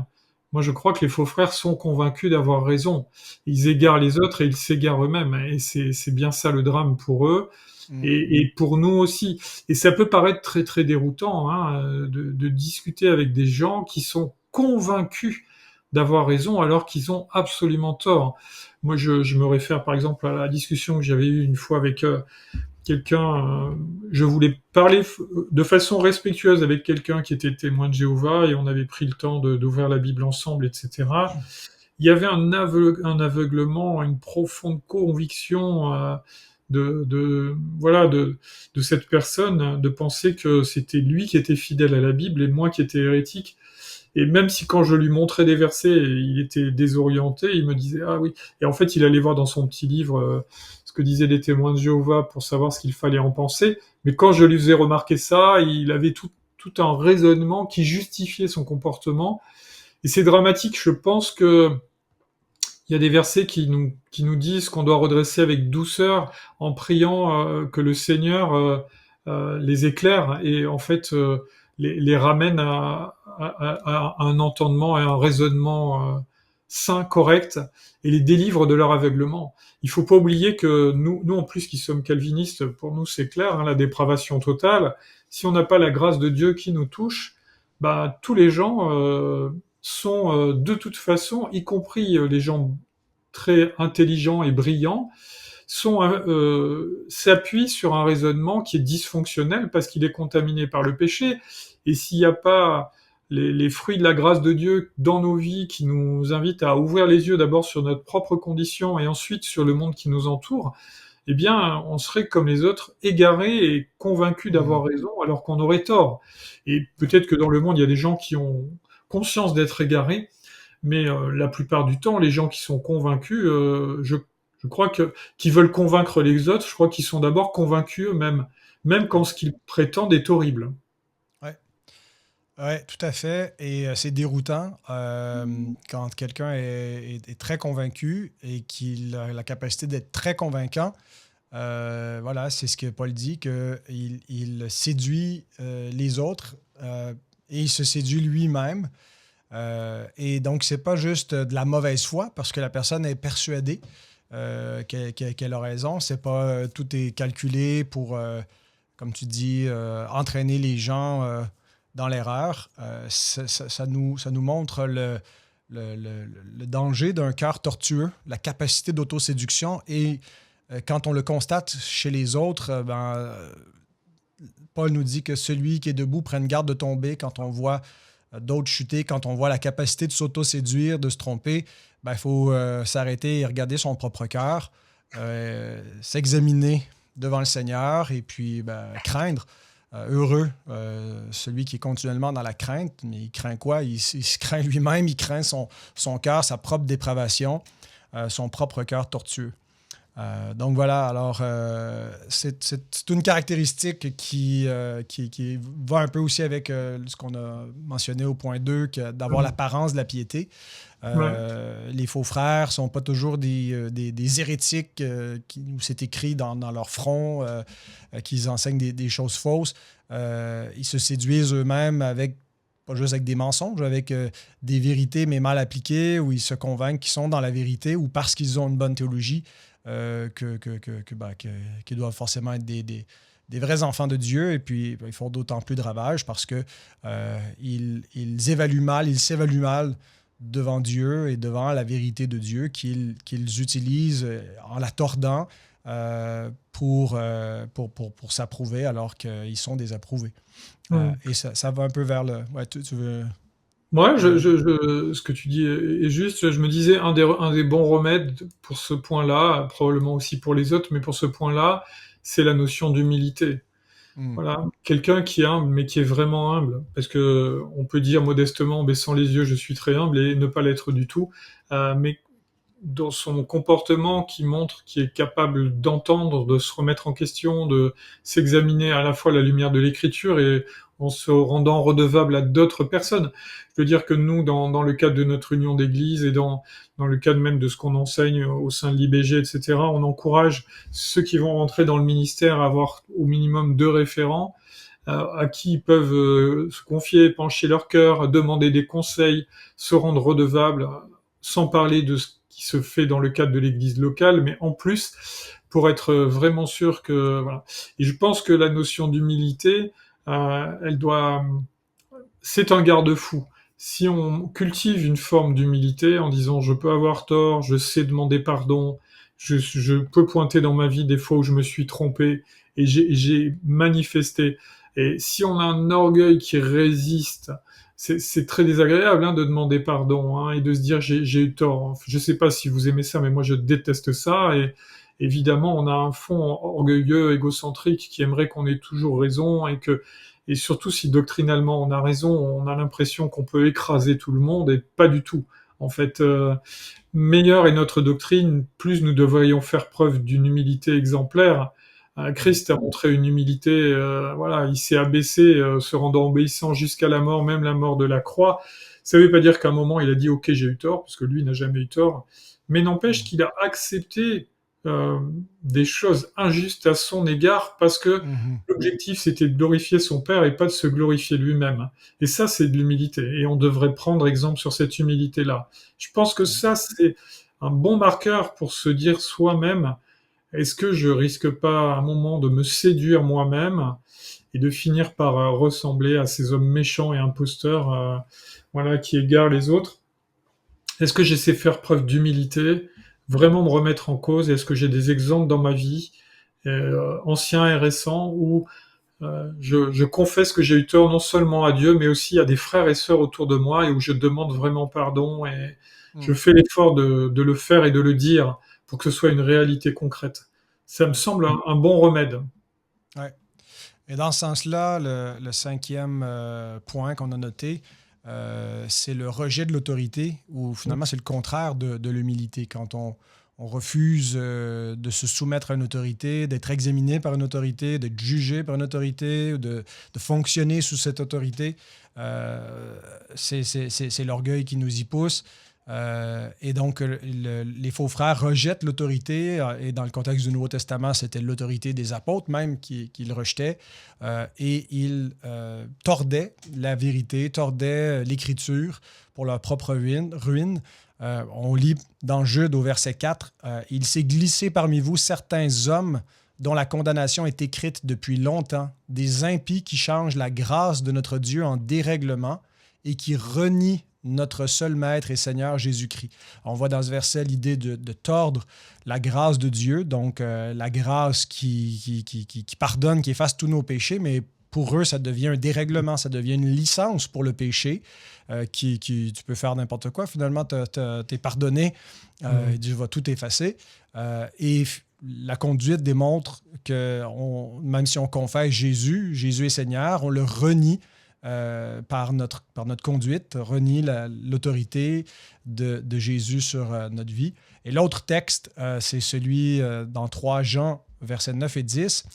moi je crois que les faux frères sont convaincus d'avoir raison. Ils égarent les autres et ils s'égarent eux-mêmes, et c'est bien ça le drame pour eux. Et pour nous aussi. Et ça peut paraître très très déroutant de discuter avec des gens qui sont convaincus d'avoir raison alors qu'ils ont absolument tort. Moi, je me réfère par exemple à la discussion que j'avais eue une fois avec quelqu'un. Je voulais parler de façon respectueuse avec quelqu'un qui était témoin de Jéhovah et on avait pris le temps d'ouvrir la Bible ensemble, etc. Il y avait un aveuglement, une profonde conviction de cette personne, de penser que c'était lui qui était fidèle à la Bible et moi qui étais hérétique. Et même si quand je lui montrais des versets, il était désorienté, il me disait « Ah oui ». Et en fait, il allait voir dans son petit livre ce que disaient les témoins de Jéhovah pour savoir ce qu'il fallait en penser. Mais quand je lui faisais remarquer ça, il avait tout un raisonnement qui justifiait son comportement. Et c'est dramatique, je pense que il y a des versets qui nous disent qu'on doit redresser avec douceur en priant que le Seigneur les éclaire et en fait les ramène à un entendement et un raisonnement sain, correct, et les délivre de leur aveuglement. Il faut pas oublier que nous en plus qui sommes calvinistes, pour nous c'est clair, la dépravation totale. Si on n'a pas la grâce de Dieu qui nous touche, bah tous les gens sont de toute façon, y compris les gens très intelligents et brillants, s'appuient sur un raisonnement qui est dysfonctionnel parce qu'il est contaminé par le péché. Et s'il n'y a pas les fruits de la grâce de Dieu dans nos vies qui nous invitent à ouvrir les yeux d'abord sur notre propre condition et ensuite sur le monde qui nous entoure, eh bien, on serait comme les autres, égarés et convaincus Mhm. d'avoir raison, alors qu'on aurait tort. Et peut-être que dans le monde, il y a des gens qui ont conscience d'être égarés, mais la plupart du temps, les gens qui sont convaincus, je crois que qui veulent convaincre les autres, je crois qu'ils sont d'abord convaincus eux-mêmes, même quand Ouais. ce qu'ils prétendent est horrible. Ouais. Ouais, tout à fait. Et c'est déroutant quand quelqu'un est très convaincu et qu'il a la capacité d'être très convaincant. Voilà, c'est ce que Paul dit, qu'il séduit les autres et il se séduit lui-même. Et donc, c'est pas juste de la mauvaise foi parce que la personne est persuadée qu'elle a raison. C'est pas tout est calculé pour, comme tu dis, entraîner les gens dans l'erreur. Ça nous montre le danger d'un cœur tortueux, la capacité d'autoséduction. Et quand on le constate chez les autres, Paul nous dit que celui qui est debout prenne garde de tomber quand on voit d'autres chuter, quand on voit la capacité de s'auto-séduire, de se tromper. Il faut s'arrêter et regarder son propre cœur, s'examiner devant le Seigneur et puis craindre. Heureux, celui qui est continuellement dans la crainte, mais il craint quoi? Il se craint lui-même, il craint son cœur, sa propre dépravation, son propre cœur tortueux. Donc voilà, alors c'est une caractéristique qui va un peu aussi avec ce qu'on a mentionné au point 2, d'avoir Mmh. l'apparence de la piété. Ouais. Les faux frères ne sont pas toujours des hérétiques où c'est écrit dans leur front qu'ils enseignent des choses fausses. Ils se séduisent eux-mêmes pas juste avec des mensonges, avec des vérités mais mal appliquées, où ils se convainquent qu'ils sont dans la vérité ou parce qu'ils ont une bonne théologie qu'ils doivent forcément être des vrais enfants de Dieu. Et puis, ils font d'autant plus de ravages parce que ils évaluent mal, ils s'évaluent mal devant Dieu et devant la vérité de Dieu qu'ils utilisent en la tordant pour s'approuver alors qu'ils sont désapprouvés. Mmh. Et ça va un peu vers le... Ouais, tu veux... Ouais, euh, ce que tu dis est juste. Je me disais, un des bons remèdes pour ce point-là, probablement aussi pour les autres, mais pour ce point-là, c'est la notion d'humilité. hmm, Voilà, quelqu'un qui est humble, mais qui est vraiment humble, parce que on peut dire modestement, baissant les yeux, je suis très humble, et ne pas l'être du tout, mais dans son comportement qui montre qu'il est capable d'entendre, de se remettre en question, de s'examiner à la fois à la lumière de l'écriture et en se rendant redevable à d'autres personnes. Je veux dire que nous, dans le cadre de notre union d'église et dans le cadre même de ce qu'on enseigne au sein de l'IBG, etc., on encourage ceux qui vont rentrer dans le ministère à avoir au minimum 2 référents à qui ils peuvent se confier, pencher leur cœur, demander des conseils, se rendre redevables, sans parler de ce qui se fait dans le cadre de l'église locale, mais en plus, pour être vraiment sûr que... Voilà. Et je pense que la notion d'humilité, elle doit... C'est un garde-fou. Si on cultive une forme d'humilité en disant je peux avoir tort, je sais demander pardon, je peux pointer dans ma vie des fois où je me suis trompé et j'ai manifesté. Et si on a un orgueil qui résiste, c'est très désagréable de demander pardon et de se dire j'ai eu tort. Je sais pas si vous aimez ça, mais moi je déteste ça. Et évidemment, on a un fond orgueilleux, égocentrique qui aimerait qu'on ait toujours raison et surtout si doctrinalement on a raison, on a l'impression qu'on peut écraser tout le monde et pas du tout. En fait, meilleure est notre doctrine, plus nous devrions faire preuve d'une humilité exemplaire. hmm, Christ a montré une humilité, voilà, il s'est abaissé, se rendant obéissant jusqu'à la mort, même la mort de la croix. Ça ne veut pas dire qu'à un moment il a dit OK, j'ai eu tort, parce que lui n'a jamais eu tort, mais n'empêche hmm, qu'il a accepté euh, des choses injustes à son égard parce que hmm, l'objectif c'était de glorifier son Père et pas de se glorifier lui-même. Et ça, c'est de l'humilité. Et on devrait prendre exemple sur cette humilité-là. Je pense que hmm. ça, c'est un bon marqueur pour se dire soi-même, est-ce que je risque pas à un moment de me séduire moi-même et de finir par ressembler à ces hommes méchants et imposteurs, voilà, qui égarent les autres? Est-ce que j'essaie de faire preuve d'humilité, vraiment me remettre en cause? Est-ce que j'ai des exemples dans ma vie, anciens et récents, où je confesse que j'ai eu tort non seulement à Dieu, mais aussi à des frères et sœurs autour de moi, et où je demande vraiment pardon, et je Hmm. fais l'effort de le faire et de le dire pour que ce soit une réalité concrète. Ça me semble un bon remède. Ouais. Et dans ce sens-là, le cinquième point qu'on a noté, c'est le rejet de l'autorité, ou finalement c'est le contraire de l'humilité. Quand on refuse de se soumettre à une autorité, d'être examiné par une autorité, d'être jugé par une autorité, ou de fonctionner sous cette autorité, c'est l'orgueil qui nous y pousse. Et donc, les faux frères rejettent l'autorité, et dans le contexte du Nouveau Testament, c'était l'autorité des apôtres même qu'ils rejetaient, et ils tordaient la vérité, tordaient l'Écriture pour leur propre ruine. On lit dans Jude au verset 4, il s'est glissé parmi vous certains hommes dont la condamnation est écrite depuis longtemps, des impies qui changent la grâce de notre Dieu en dérèglement et qui renient notre seul Maître et Seigneur Jésus-Christ. On voit dans ce verset l'idée de tordre la grâce de Dieu, donc la grâce qui pardonne, qui efface tous nos péchés, mais pour eux, ça devient un dérèglement, ça devient une licence pour le péché, tu peux faire n'importe quoi. Finalement, t'es pardonné, Dieu va tout effacer. Et la conduite démontre que même si on confesse Jésus est Seigneur, on le renie par notre conduite, renie l'autorité de Jésus sur notre vie. Et l'autre texte, c'est celui dans 3 Jean, versets 9 et 10.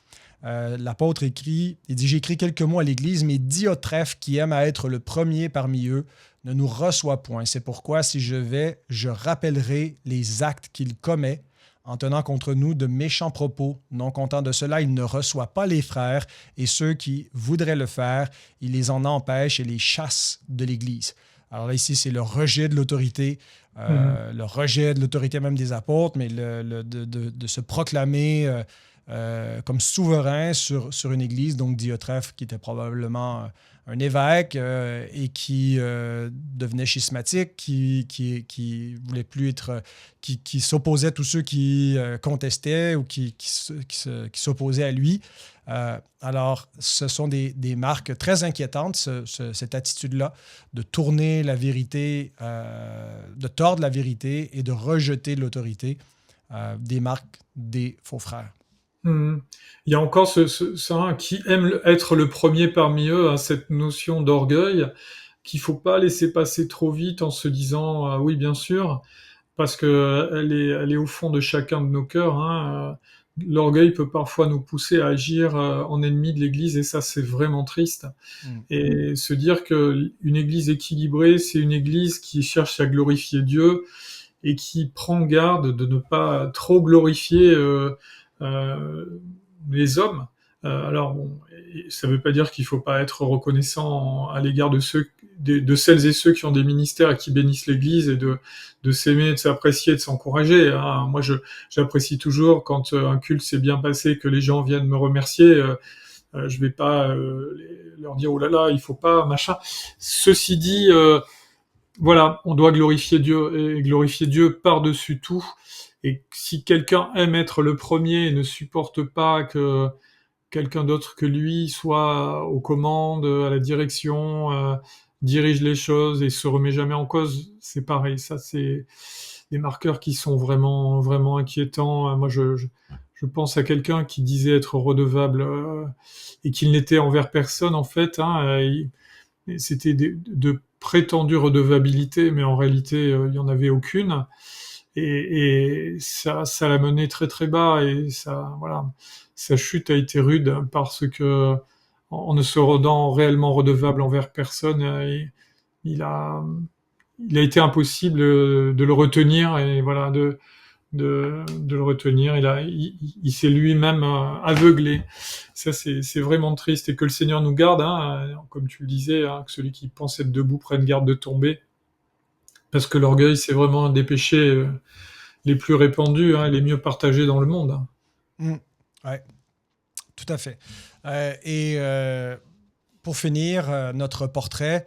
L'apôtre écrit, il dit « J'écris quelques mots à l'Église, mais Diotrephe, qui aime à être le premier parmi eux, ne nous reçoit point. C'est pourquoi, si je vais, je rappellerai les actes qu'il commet, en tenant contre nous de méchants propos. Non content de cela, il ne reçoit pas les frères, et ceux qui voudraient le faire, il les en empêche et les chasse de l'Église. » Alors là, ici, c'est le rejet de l'autorité, le rejet de l'autorité même des apôtres, mais de se proclamer comme souverain sur une Église, donc Diotrephe, qui était probablement un évêque et qui devenait schismatique, qui voulait plus être, qui s'opposait à tous ceux qui contestaient ou qui s'opposaient à lui. Alors, ce sont des marques très inquiétantes, cette attitude-là, de tourner la vérité, de tordre la vérité et de rejeter l'autorité, des marques des faux frères. Il y a encore ça qui aime être le premier parmi eux, hein, cette notion d'orgueil qu'il faut pas laisser passer trop vite en se disant oui bien sûr parce que elle est au fond de chacun de nos cœurs. Hein, l'orgueil peut parfois nous pousser à agir en ennemi de l'Église et ça c'est vraiment triste. Et se dire que une Église équilibrée, c'est une Église qui cherche à glorifier Dieu et qui prend garde de ne pas trop glorifier euh, les hommes. Alors, bon, ça ne veut pas dire qu'il ne faut pas être reconnaissant à l'égard de celles et ceux qui ont des ministères et qui bénissent l'Église et de s'aimer, de s'apprécier, de s'encourager. Hein. Moi, j'apprécie toujours quand un culte s'est bien passé, que les gens viennent me remercier. Je vais pas leur dire oh là là, il faut pas machin. Ceci dit, voilà, on doit glorifier Dieu et glorifier Dieu par-dessus tout. Et si quelqu'un aime être le premier et ne supporte pas que quelqu'un d'autre que lui soit aux commandes, à la direction, dirige les choses et se remet jamais en cause, c'est pareil. Ça, c'est des marqueurs qui sont vraiment, vraiment inquiétants. Moi, je pense à quelqu'un qui disait être redevable et qu'il n'était envers personne, en fait. Hein, c'était de prétendues redevabilités, mais en réalité, il n'y en avait aucune. Et ça l'a mené très très bas et ça, voilà, sa chute a été rude parce que en ne se rendant réellement redevable envers personne, il a, il a été impossible de le retenir et voilà de le retenir. Il s'est lui-même aveuglé. Ça c'est vraiment triste et que le Seigneur nous garde, hein, comme tu le disais, hein, que celui qui pense être debout prenne garde de tomber. Parce que l'orgueil, c'est vraiment un des péchés les plus répandus, hein, les mieux partagés dans le monde. Oui, tout à fait. Pour finir notre portrait,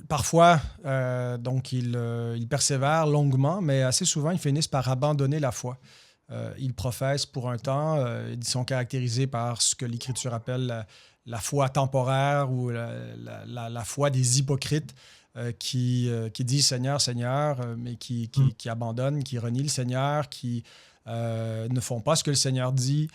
parfois, donc ils persévèrent longuement, mais assez souvent, ils finissent par abandonner la foi. Ils professent pour un temps, ils sont caractérisés par ce que l'Écriture appelle la foi temporaire ou la foi des hypocrites. Qui disent Seigneur, Seigneur, mais qui abandonnent, qui renient le Seigneur, qui ne font pas ce que le Seigneur dit.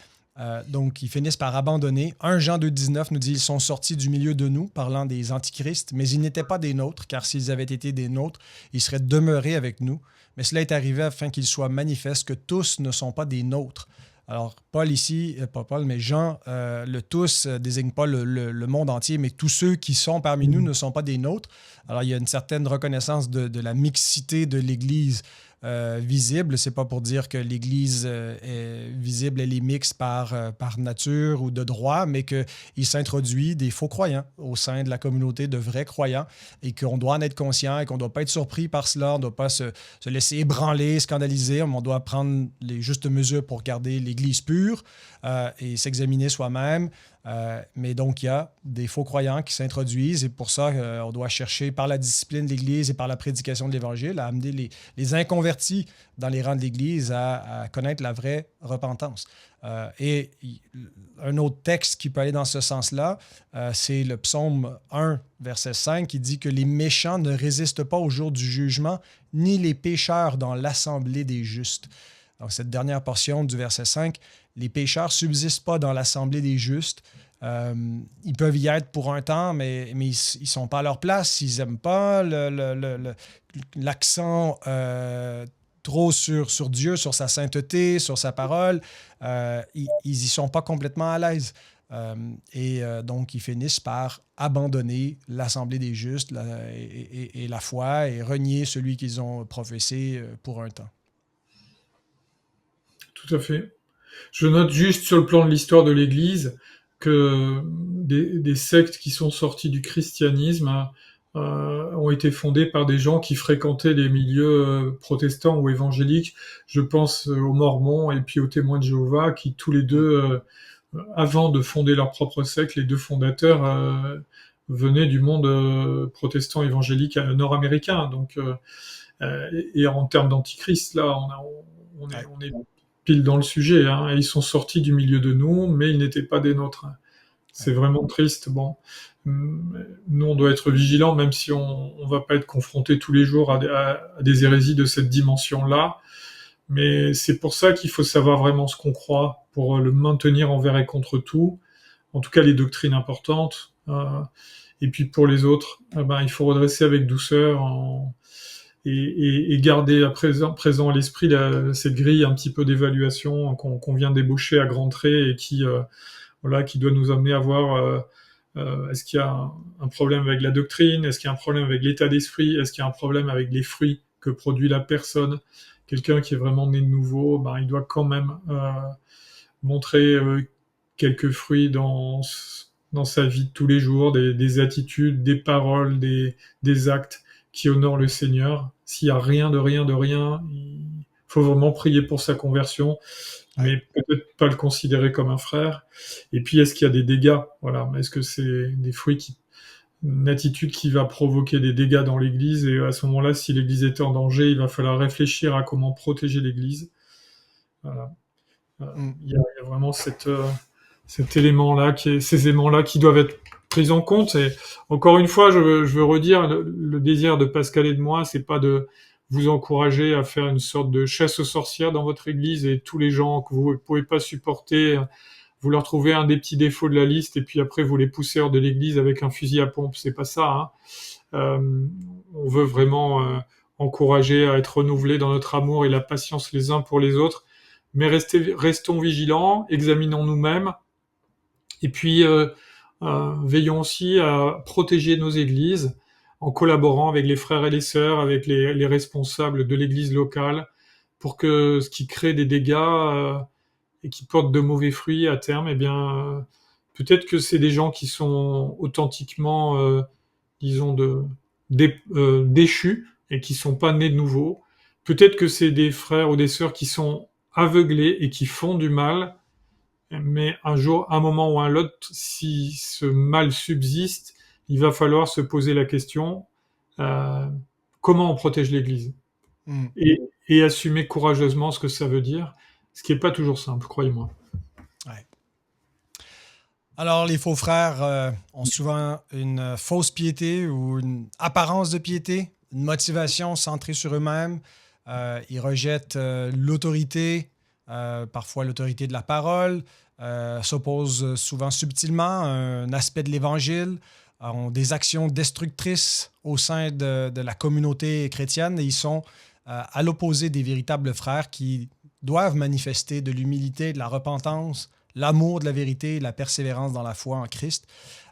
Donc, ils finissent par abandonner. 1 Jean 2,19 nous dit « Ils sont sortis du milieu de nous, parlant des antichrists, mais ils n'étaient pas des nôtres, car s'ils avaient été des nôtres, ils seraient demeurés avec nous. Mais cela est arrivé afin qu'il soit manifeste que tous ne sont pas des nôtres. » Alors, Paul ici, pas Paul, mais Jean, le tous désigne pas le monde entier, mais tous ceux qui sont parmi nous ne sont pas des nôtres. Alors, il y a une certaine reconnaissance de la mixité de l'Église visible. C'est pas pour dire que l'Église est visible, elle est mixte par nature ou de droit, mais qu'il s'introduit des faux croyants au sein de la communauté de vrais croyants et qu'on doit en être conscient et qu'on ne doit pas être surpris par cela. On ne doit pas se laisser ébranler, scandaliser. On doit prendre les justes mesures pour garder l'Église pure et s'examiner soi-même. Mais donc, il y a des faux croyants qui s'introduisent et pour ça, on doit chercher par la discipline de l'Église et par la prédication de l'Évangile à amener les inconvertis dans les rangs de l'Église à connaître la vraie repentance. Et un autre texte qui peut aller dans ce sens-là, c'est le psaume 1, verset 5, qui dit que les méchants ne résistent pas au jour du jugement, ni les pécheurs dans l'assemblée des justes. Donc, cette dernière portion du verset 5, les pécheurs ne subsistent pas dans l'assemblée des justes. Ils peuvent y être pour un temps, mais ils ne sont pas à leur place. Ils n'aiment pas l'accent trop sur Dieu, sur sa sainteté, sur sa parole. Ils n'y sont pas complètement à l'aise. Donc, ils finissent par abandonner l'assemblée des justes et la foi et renier celui qu'ils ont professé pour un temps. Tout à fait. Je note juste sur le plan de l'histoire de l'Église que des sectes qui sont sorties du christianisme ont été fondées par des gens qui fréquentaient les milieux protestants ou évangéliques. Je pense aux Mormons et puis aux Témoins de Jéhovah qui tous les deux, avant de fonder leur propre secte, les deux fondateurs venaient du monde protestant évangélique nord-américain. Donc, et en termes d'antichrist, là, on est pile dans le sujet. Hein. Ils sont sortis du milieu de nous, mais ils n'étaient pas des nôtres. C'est vraiment triste. Bon, nous, on doit être vigilants, même si on va pas être confronté tous les jours à des hérésies de cette dimension-là. Mais c'est pour ça qu'il faut savoir vraiment ce qu'on croit, pour le maintenir envers et contre tout. En tout cas, les doctrines importantes. Et puis pour les autres, il faut redresser avec douceur et garder présent à l'esprit cette grille un petit peu d'évaluation qu'on vient d'ébaucher à grands traits et qui doit nous amener à voir est-ce qu'il y a un problème avec la doctrine, est-ce qu'il y a un problème avec l'état d'esprit, est-ce qu'il y a un problème avec les fruits que produit la personne. Quelqu'un qui est vraiment né de nouveau, il doit quand même montrer quelques fruits dans sa vie de tous les jours, des attitudes, des paroles, des actes qui honore le Seigneur. S'il y a rien, il faut vraiment prier pour sa conversion, mais peut-être pas le considérer comme un frère. Et puis, est-ce qu'il y a des dégâts? Voilà. Est-ce que c'est des fruits une attitude qui va provoquer des dégâts dans l'Église? Et à ce moment-là, si l'Église est en danger, il va falloir réfléchir à comment protéger l'Église. Voilà. Il y a vraiment cet élément-là, ces aimants-là qui doivent être pris en compte. Et encore une fois, je veux redire, le désir de Pascal et de moi, c'est pas de vous encourager à faire une sorte de chasse aux sorcières dans votre église et tous les gens que vous ne pouvez pas supporter, vous leur trouvez un des petits défauts de la liste et puis après vous les poussez hors de l'église avec un fusil à pompe. C'est pas ça. On veut vraiment encourager à être renouvelés dans notre amour et la patience les uns pour les autres. Mais restons vigilants, examinons nous-mêmes et puis veillons aussi à protéger nos églises en collaborant avec les frères et les sœurs, avec les responsables de l'église locale, pour que ce qui crée des dégâts et qui porte de mauvais fruits à terme, peut-être que c'est des gens qui sont authentiquement, disons, déchus et qui sont pas nés de nouveau. Peut-être que c'est des frères ou des sœurs qui sont aveuglés et qui font du mal, mais un jour, un moment ou un autre, si ce mal subsiste, il va falloir se poser la question comment on protège l'Église et assumer courageusement ce que ça veut dire, ce qui n'est pas toujours simple, croyez-moi. Ouais. Alors, les faux frères ont souvent une fausse piété ou une apparence de piété, une motivation centrée sur eux-mêmes. Ils rejettent l'autorité parfois l'autorité de la parole, s'opposent souvent subtilement à un aspect de l'Évangile, ont des actions destructrices au sein de la communauté chrétienne et ils sont à l'opposé des véritables frères qui doivent manifester de l'humilité, de la repentance, l'amour de la vérité, la persévérance dans la foi en Christ.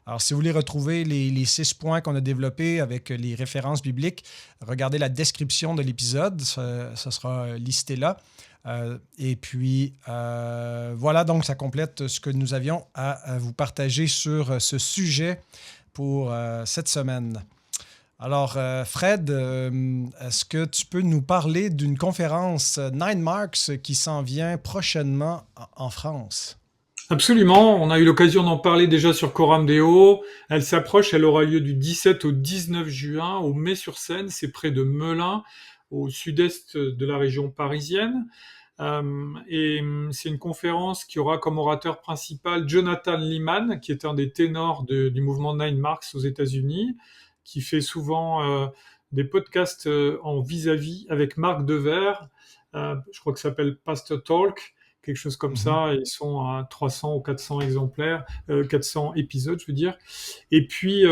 Alors, si vous voulez retrouver les 6 points qu'on a développés avec les références bibliques, regardez la description de l'épisode, ça sera listé là. Et puis, voilà, donc ça complète ce que nous avions à vous partager sur ce sujet pour cette semaine. Alors, Fred, est-ce que tu peux nous parler d'une conférence Nine Marks qui s'en vient prochainement en France? Absolument, on a eu l'occasion d'en parler déjà sur Coram Deo. Elle s'approche, elle aura lieu du 17 au 19 juin au Mets-sur-Seine, c'est près de Melun, au sud-est de la région parisienne. Et c'est une conférence qui aura comme orateur principal Jonathan Leeman, qui est un des ténors du mouvement Nine Marks aux États-Unis, qui fait souvent des podcasts en vis-à-vis avec Marc Dever, je crois que ça s'appelle Pastor Talk, quelque chose comme ça, et ils sont à 300 ou 400 exemplaires, 400 épisodes, je veux dire. Et puis,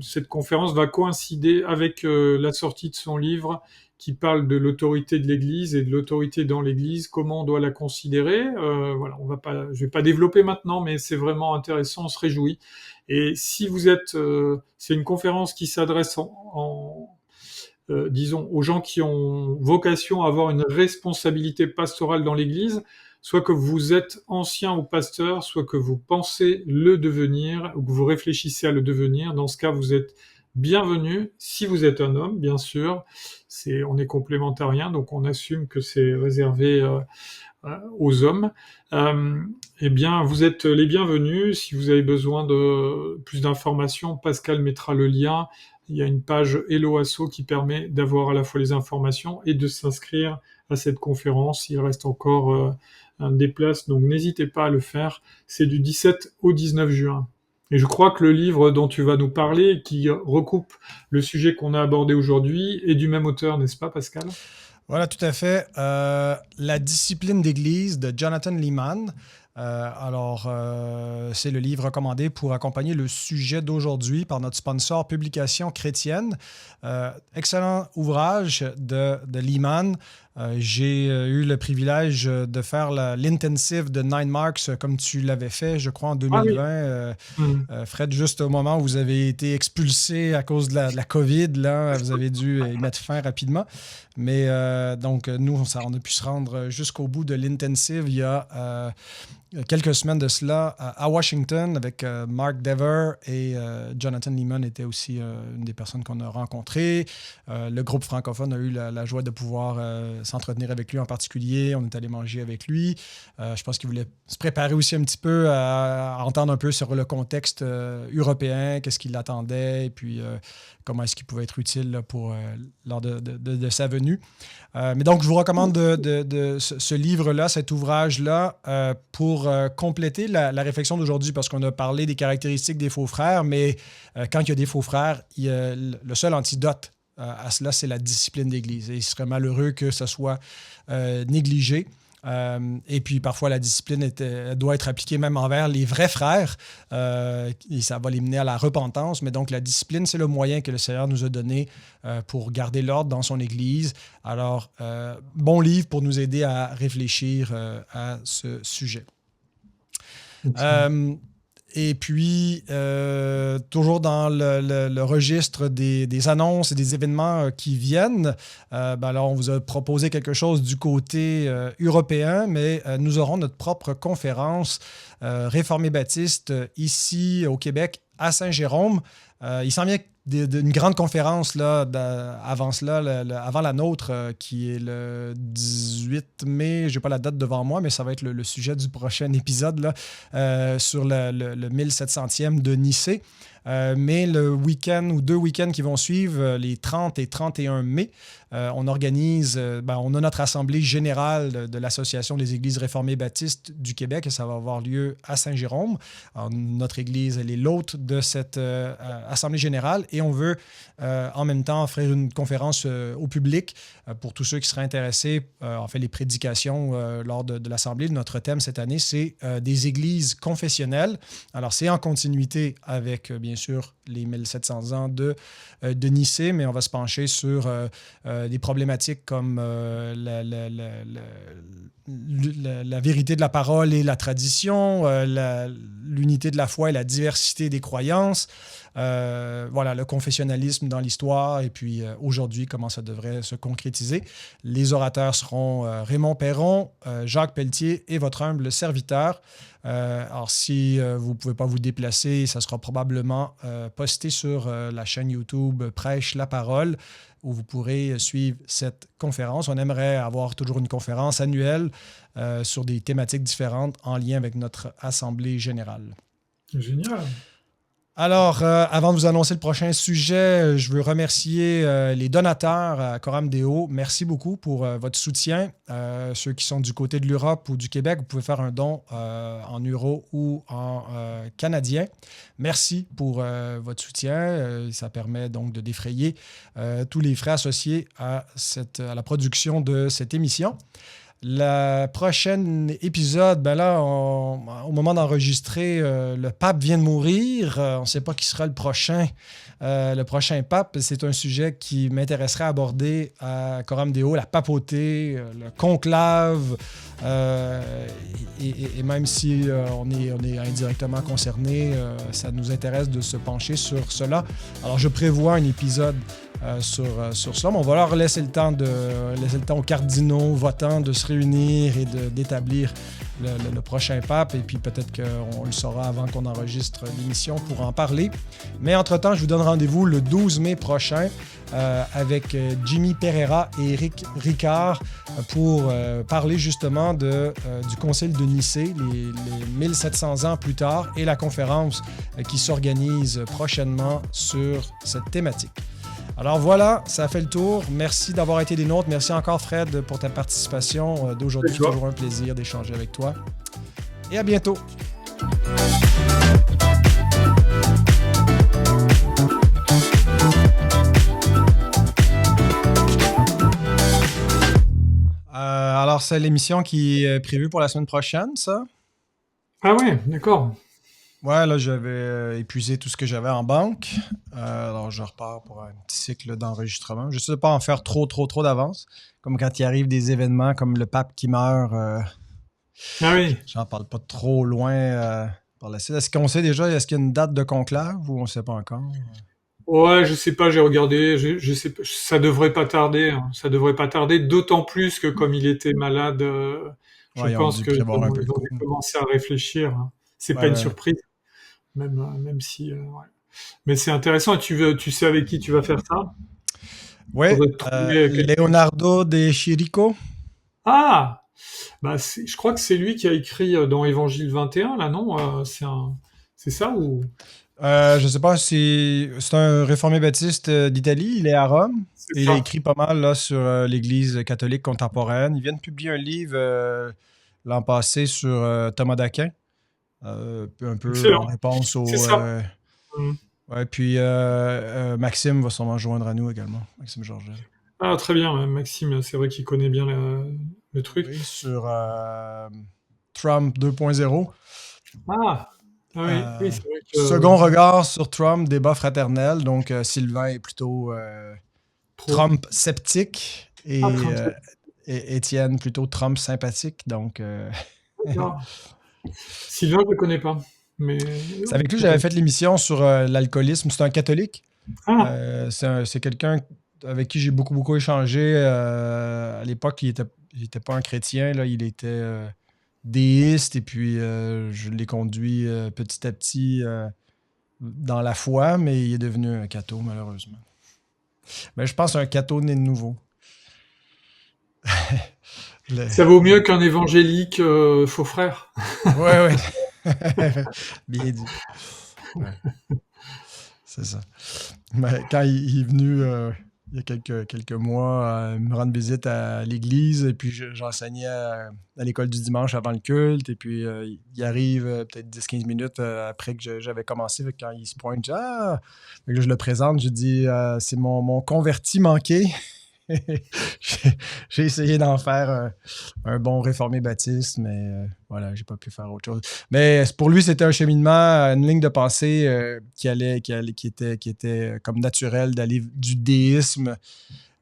cette conférence va coïncider avec la sortie de son livre qui parle de l'autorité de l'Église et de l'autorité dans l'Église, comment on doit la considérer. Voilà, je vais pas développer maintenant, mais c'est vraiment intéressant, on se réjouit. Et si vous êtes, c'est une conférence qui s'adresse disons, aux gens qui ont vocation à avoir une responsabilité pastorale dans l'Église, soit que vous êtes ancien ou pasteur, soit que vous pensez le devenir, ou que vous réfléchissez à le devenir. Dans ce cas, vous êtes bienvenue. Si vous êtes un homme, bien sûr, on est complémentarien, donc on assume que c'est réservé aux hommes. Eh bien, vous êtes les bienvenus. Si vous avez besoin de plus d'informations, Pascal mettra le lien. Il y a une page Hello Asso qui permet d'avoir à la fois les informations et de s'inscrire à cette conférence. Il reste encore des places, donc n'hésitez pas à le faire. C'est du 17 au 19 juin. Et je crois que le livre dont tu vas nous parler, qui recoupe le sujet qu'on a abordé aujourd'hui, est du même auteur, n'est-ce pas, Pascal ? Voilà, tout à fait. La discipline d'Église de Jonathan Leeman. C'est le livre recommandé pour accompagner le sujet d'aujourd'hui par notre sponsor Publications chrétiennes. Excellent ouvrage de Leeman. J'ai eu le privilège de faire l'intensive de Nine Marks comme tu l'avais fait, je crois, en 2020. Fred, juste au moment où vous avez été expulsé à cause de la COVID, là, vous avez dû y mettre fin rapidement. Mais donc, nous, on a pu se rendre jusqu'au bout de l'intensive il y a quelques semaines de cela à Washington avec Mark Dever et Jonathan Leeman était aussi une des personnes qu'on a rencontrées. Le groupe francophone a eu la joie de pouvoir s'entretenir avec lui en particulier. On est allé manger avec lui. Je pense qu'il voulait se préparer aussi un petit peu à entendre un peu sur le contexte européen, qu'est-ce qu'il attendait et puis comment est-ce qu'il pouvait être utile là, lors de sa venue. Mais donc, je vous recommande ce livre-là, cet ouvrage-là, pour compléter la réflexion d'aujourd'hui, parce qu'on a parlé des caractéristiques des faux frères, mais quand il y a des faux frères, le seul antidote à cela, c'est la discipline d'Église. Et il serait malheureux que ça soit négligé. Et puis, parfois, la discipline doit être appliquée même envers les vrais frères et ça va les mener à la repentance. Mais donc, la discipline, c'est le moyen que le Seigneur nous a donné pour garder l'ordre dans son Église. Alors, bon livre pour nous aider à réfléchir à ce sujet. Et puis, toujours dans le registre des annonces et des événements qui viennent, alors on vous a proposé quelque chose du côté européen, mais nous aurons notre propre conférence Réformés baptistes ici au Québec, à Saint-Jérôme. Il s'en vient d'une grande conférence là, avant la nôtre, qui est le 18 mai. Je n'ai pas la date devant moi, mais ça va être le sujet du prochain épisode là, sur le 1700e de Nicée. Mais le week-end ou 2 week-ends qui vont suivre, les 30 et 31 mai, on organise, on a notre assemblée générale de l'Association des Églises réformées baptistes du Québec et ça va avoir lieu à Saint-Jérôme. Alors, notre église, elle est l'hôte de cette assemblée générale et on veut en même temps offrir une conférence au public pour tous ceux qui seraient intéressés. On fait les prédications lors de l'assemblée. Notre thème cette année, c'est des églises confessionnelles. Alors, c'est en continuité avec, bien sûr, les 1700 ans de Nicée, mais on va se pencher sur des problématiques comme la vérité de la parole et la tradition, l'unité de la foi et la diversité des croyances, le confessionnalisme dans l'histoire et puis aujourd'hui, comment ça devrait se concrétiser. Les orateurs seront Raymond Perron, Jacques Pelletier et votre humble serviteur. Alors, si vous ne pouvez pas vous déplacer, ça sera probablement posté sur la chaîne YouTube Prêche la parole, où vous pourrez suivre cette conférence. On aimerait avoir toujours une conférence annuelle sur des thématiques différentes en lien avec notre Assemblée générale. Génial. Alors, avant de vous annoncer le prochain sujet, je veux remercier les donateurs à Coram Deo. Merci beaucoup pour votre soutien. Ceux qui sont du côté de l'Europe ou du Québec, vous pouvez faire un don en euros ou en canadien. Merci pour votre soutien. Ça permet donc de défrayer tous les frais associés à la production de cette émission. Le prochain épisode, au moment d'enregistrer, le pape vient de mourir. On ne sait pas qui sera le prochain pape. C'est un sujet qui m'intéresserait à aborder à Coram Deo, la papauté, le conclave. Et même si on est indirectement concerné, ça nous intéresse de se pencher sur cela. Alors, je prévois un épisode sur ça. Mais on va leur laisser le temps aux cardinaux votants de se réunir et d'établir le prochain pape. Et puis peut-être qu'on le saura avant qu'on enregistre l'émission pour en parler. Mais entre-temps, je vous donne rendez-vous le 12 mai prochain avec Jimmy Pereira et Eric Ricard pour parler justement du Concile de Nicée, les 1700 ans plus tard, et la conférence qui s'organise prochainement sur cette thématique. Alors voilà, ça a fait le tour. Merci d'avoir été des nôtres. Merci encore, Fred, pour ta participation d'aujourd'hui. C'est toujours un plaisir d'échanger avec toi. Et à bientôt. Alors, c'est l'émission qui est prévue pour la semaine prochaine, ça? Ah ouais, d'accord. Ouais, là, j'avais épuisé tout ce que j'avais en banque. Alors, je repars pour un petit cycle d'enregistrement. Je ne sais pas en faire trop d'avance. Comme quand il arrive des événements comme le pape qui meurt. Ah oui. J'en parle pas trop loin par la suite. Est-ce qu'on sait déjà, est-ce qu'il y a une date de conclave ou on ne sait pas encore? Ouais, je sais pas, j'ai regardé. Je sais pas, ça devrait pas tarder. Hein. Ça devrait pas tarder, d'autant plus que comme il était malade, je pense qu'ils vont commencer à réfléchir. Hein. C'est pas une surprise. Même si... ouais. Mais c'est intéressant. Et tu sais avec qui tu vas faire ça? Oui, Leonardo De Chirico. Ah! Je crois que c'est lui qui a écrit dans Évangile 21, là, non? C'est ça ou... je ne sais pas, c'est un réformé baptiste d'Italie. Il est à Rome. Et il a écrit pas mal là, sur l'Église catholique contemporaine. Il vient de publier un livre l'an passé sur Thomas d'Aquin. Un peu en réponse au... Ouais, puis Maxime va sûrement joindre à nous également. Maxime Georges. Ah, très bien. Maxime, c'est vrai qu'il connaît bien le truc. Oui, sur Trump 2.0. Ah, oui, c'est vrai que... Second regard sur Trump, débat fraternel. Donc, Sylvain est plutôt Trump sceptique et Étienne plutôt Trump sympathique. Donc... Sylvain, je ne le connais pas. Mais... C'est avec lui que j'avais fait l'émission sur l'alcoolisme. C'est un catholique. C'est quelqu'un avec qui j'ai beaucoup échangé. À l'époque, il était pas un chrétien. Là, il était déiste. Et puis, je l'ai conduit petit à petit dans la foi. Mais il est devenu un catho, malheureusement. Mais je pense un catho né de nouveau. Ça vaut mieux qu'un évangélique faux frère. Ouais. Bien dit. Ouais. c'est ça. Mais quand il est venu il y a quelques mois me rendre visite à l'église, et puis j'enseignais à l'école du dimanche avant le culte, et puis il arrive peut-être 10-15 minutes après que j'avais commencé, fait que quand il se pointe, je dis, ah! Fait que là, je le présente, je dis c'est mon converti manqué. j'ai j'ai essayé d'en faire un bon réformé baptiste, mais voilà, j'ai pas pu faire autre chose. Mais pour lui, c'était un cheminement, une ligne de pensée qui était comme naturel d'aller du déisme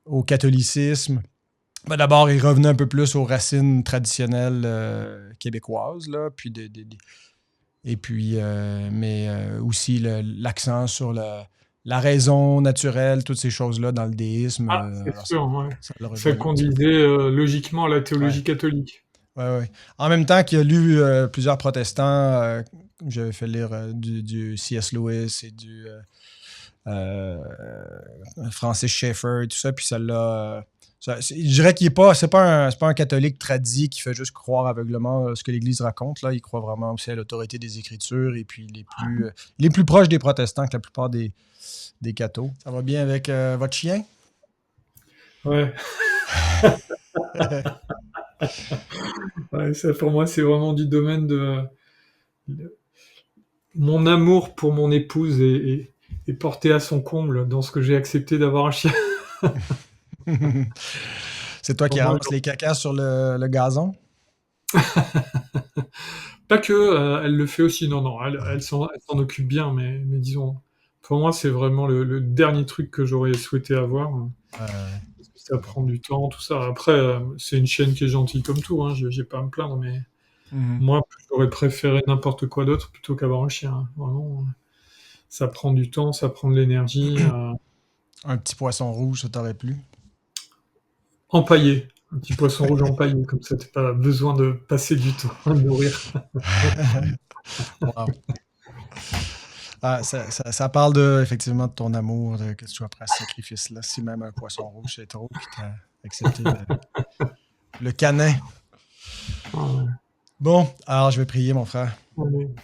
au catholicisme. Ben, d'abord, il revenait un peu plus aux racines traditionnelles québécoises, là, puis et puis, mais aussi l'accent sur la raison naturelle, toutes ces choses-là dans le déisme. Ah, c'est Alors, sûr, ouais. ça le Ça rejoignait un petit peu. conduisait logiquement à la Ouais, théologie catholique. ouais, ouais. En même temps qu'il a lu plusieurs protestants, j'avais fait lire du C.S. Lewis et du euh, Francis Schaeffer et tout ça, puis ça l'a. Je dirais qu'il n'est pas, c'est pas un catholique tradit qui fait juste croire aveuglement ce que l'Église raconte. Là. Il croit vraiment aussi à l'autorité des Écritures, et puis les plus proches des protestants que la plupart des cathos. Ça va bien avec votre chien? Ouais. Ouais, ça pour moi, c'est vraiment du domaine de mon amour pour mon épouse est porté à son comble dans ce que j'ai accepté d'avoir un chien. C'est toi Pour qui moi, ramasse les cacas sur le gazon? pas que, elle le fait aussi, non, non, elle s'en occupe bien, mais disons, pour moi, c'est vraiment le dernier truc que j'aurais souhaité avoir, hein, parce que ça C'est bon. prend du temps, tout ça. Après, c'est une chienne qui est gentille comme tout, hein, j'ai pas à me plaindre, mais Mhm. moi, j'aurais préféré n'importe quoi d'autre plutôt qu'avoir un chien, hein. Vraiment, ça prend du temps, ça prend de l'énergie, Un petit poisson rouge, ça t'aurait plu? empaillé, un petit poisson rouge empaillé, comme ça, tu pas besoin de passer du temps à le nourrir. Wow. Ah, ça parle de, effectivement de ton amour, que tu sois prêt à ce sacrifice-là. Si même un poisson rouge c'est trop, puis tu as accepté le canin. Ouais, Bon, alors je vais prier, mon frère. allez.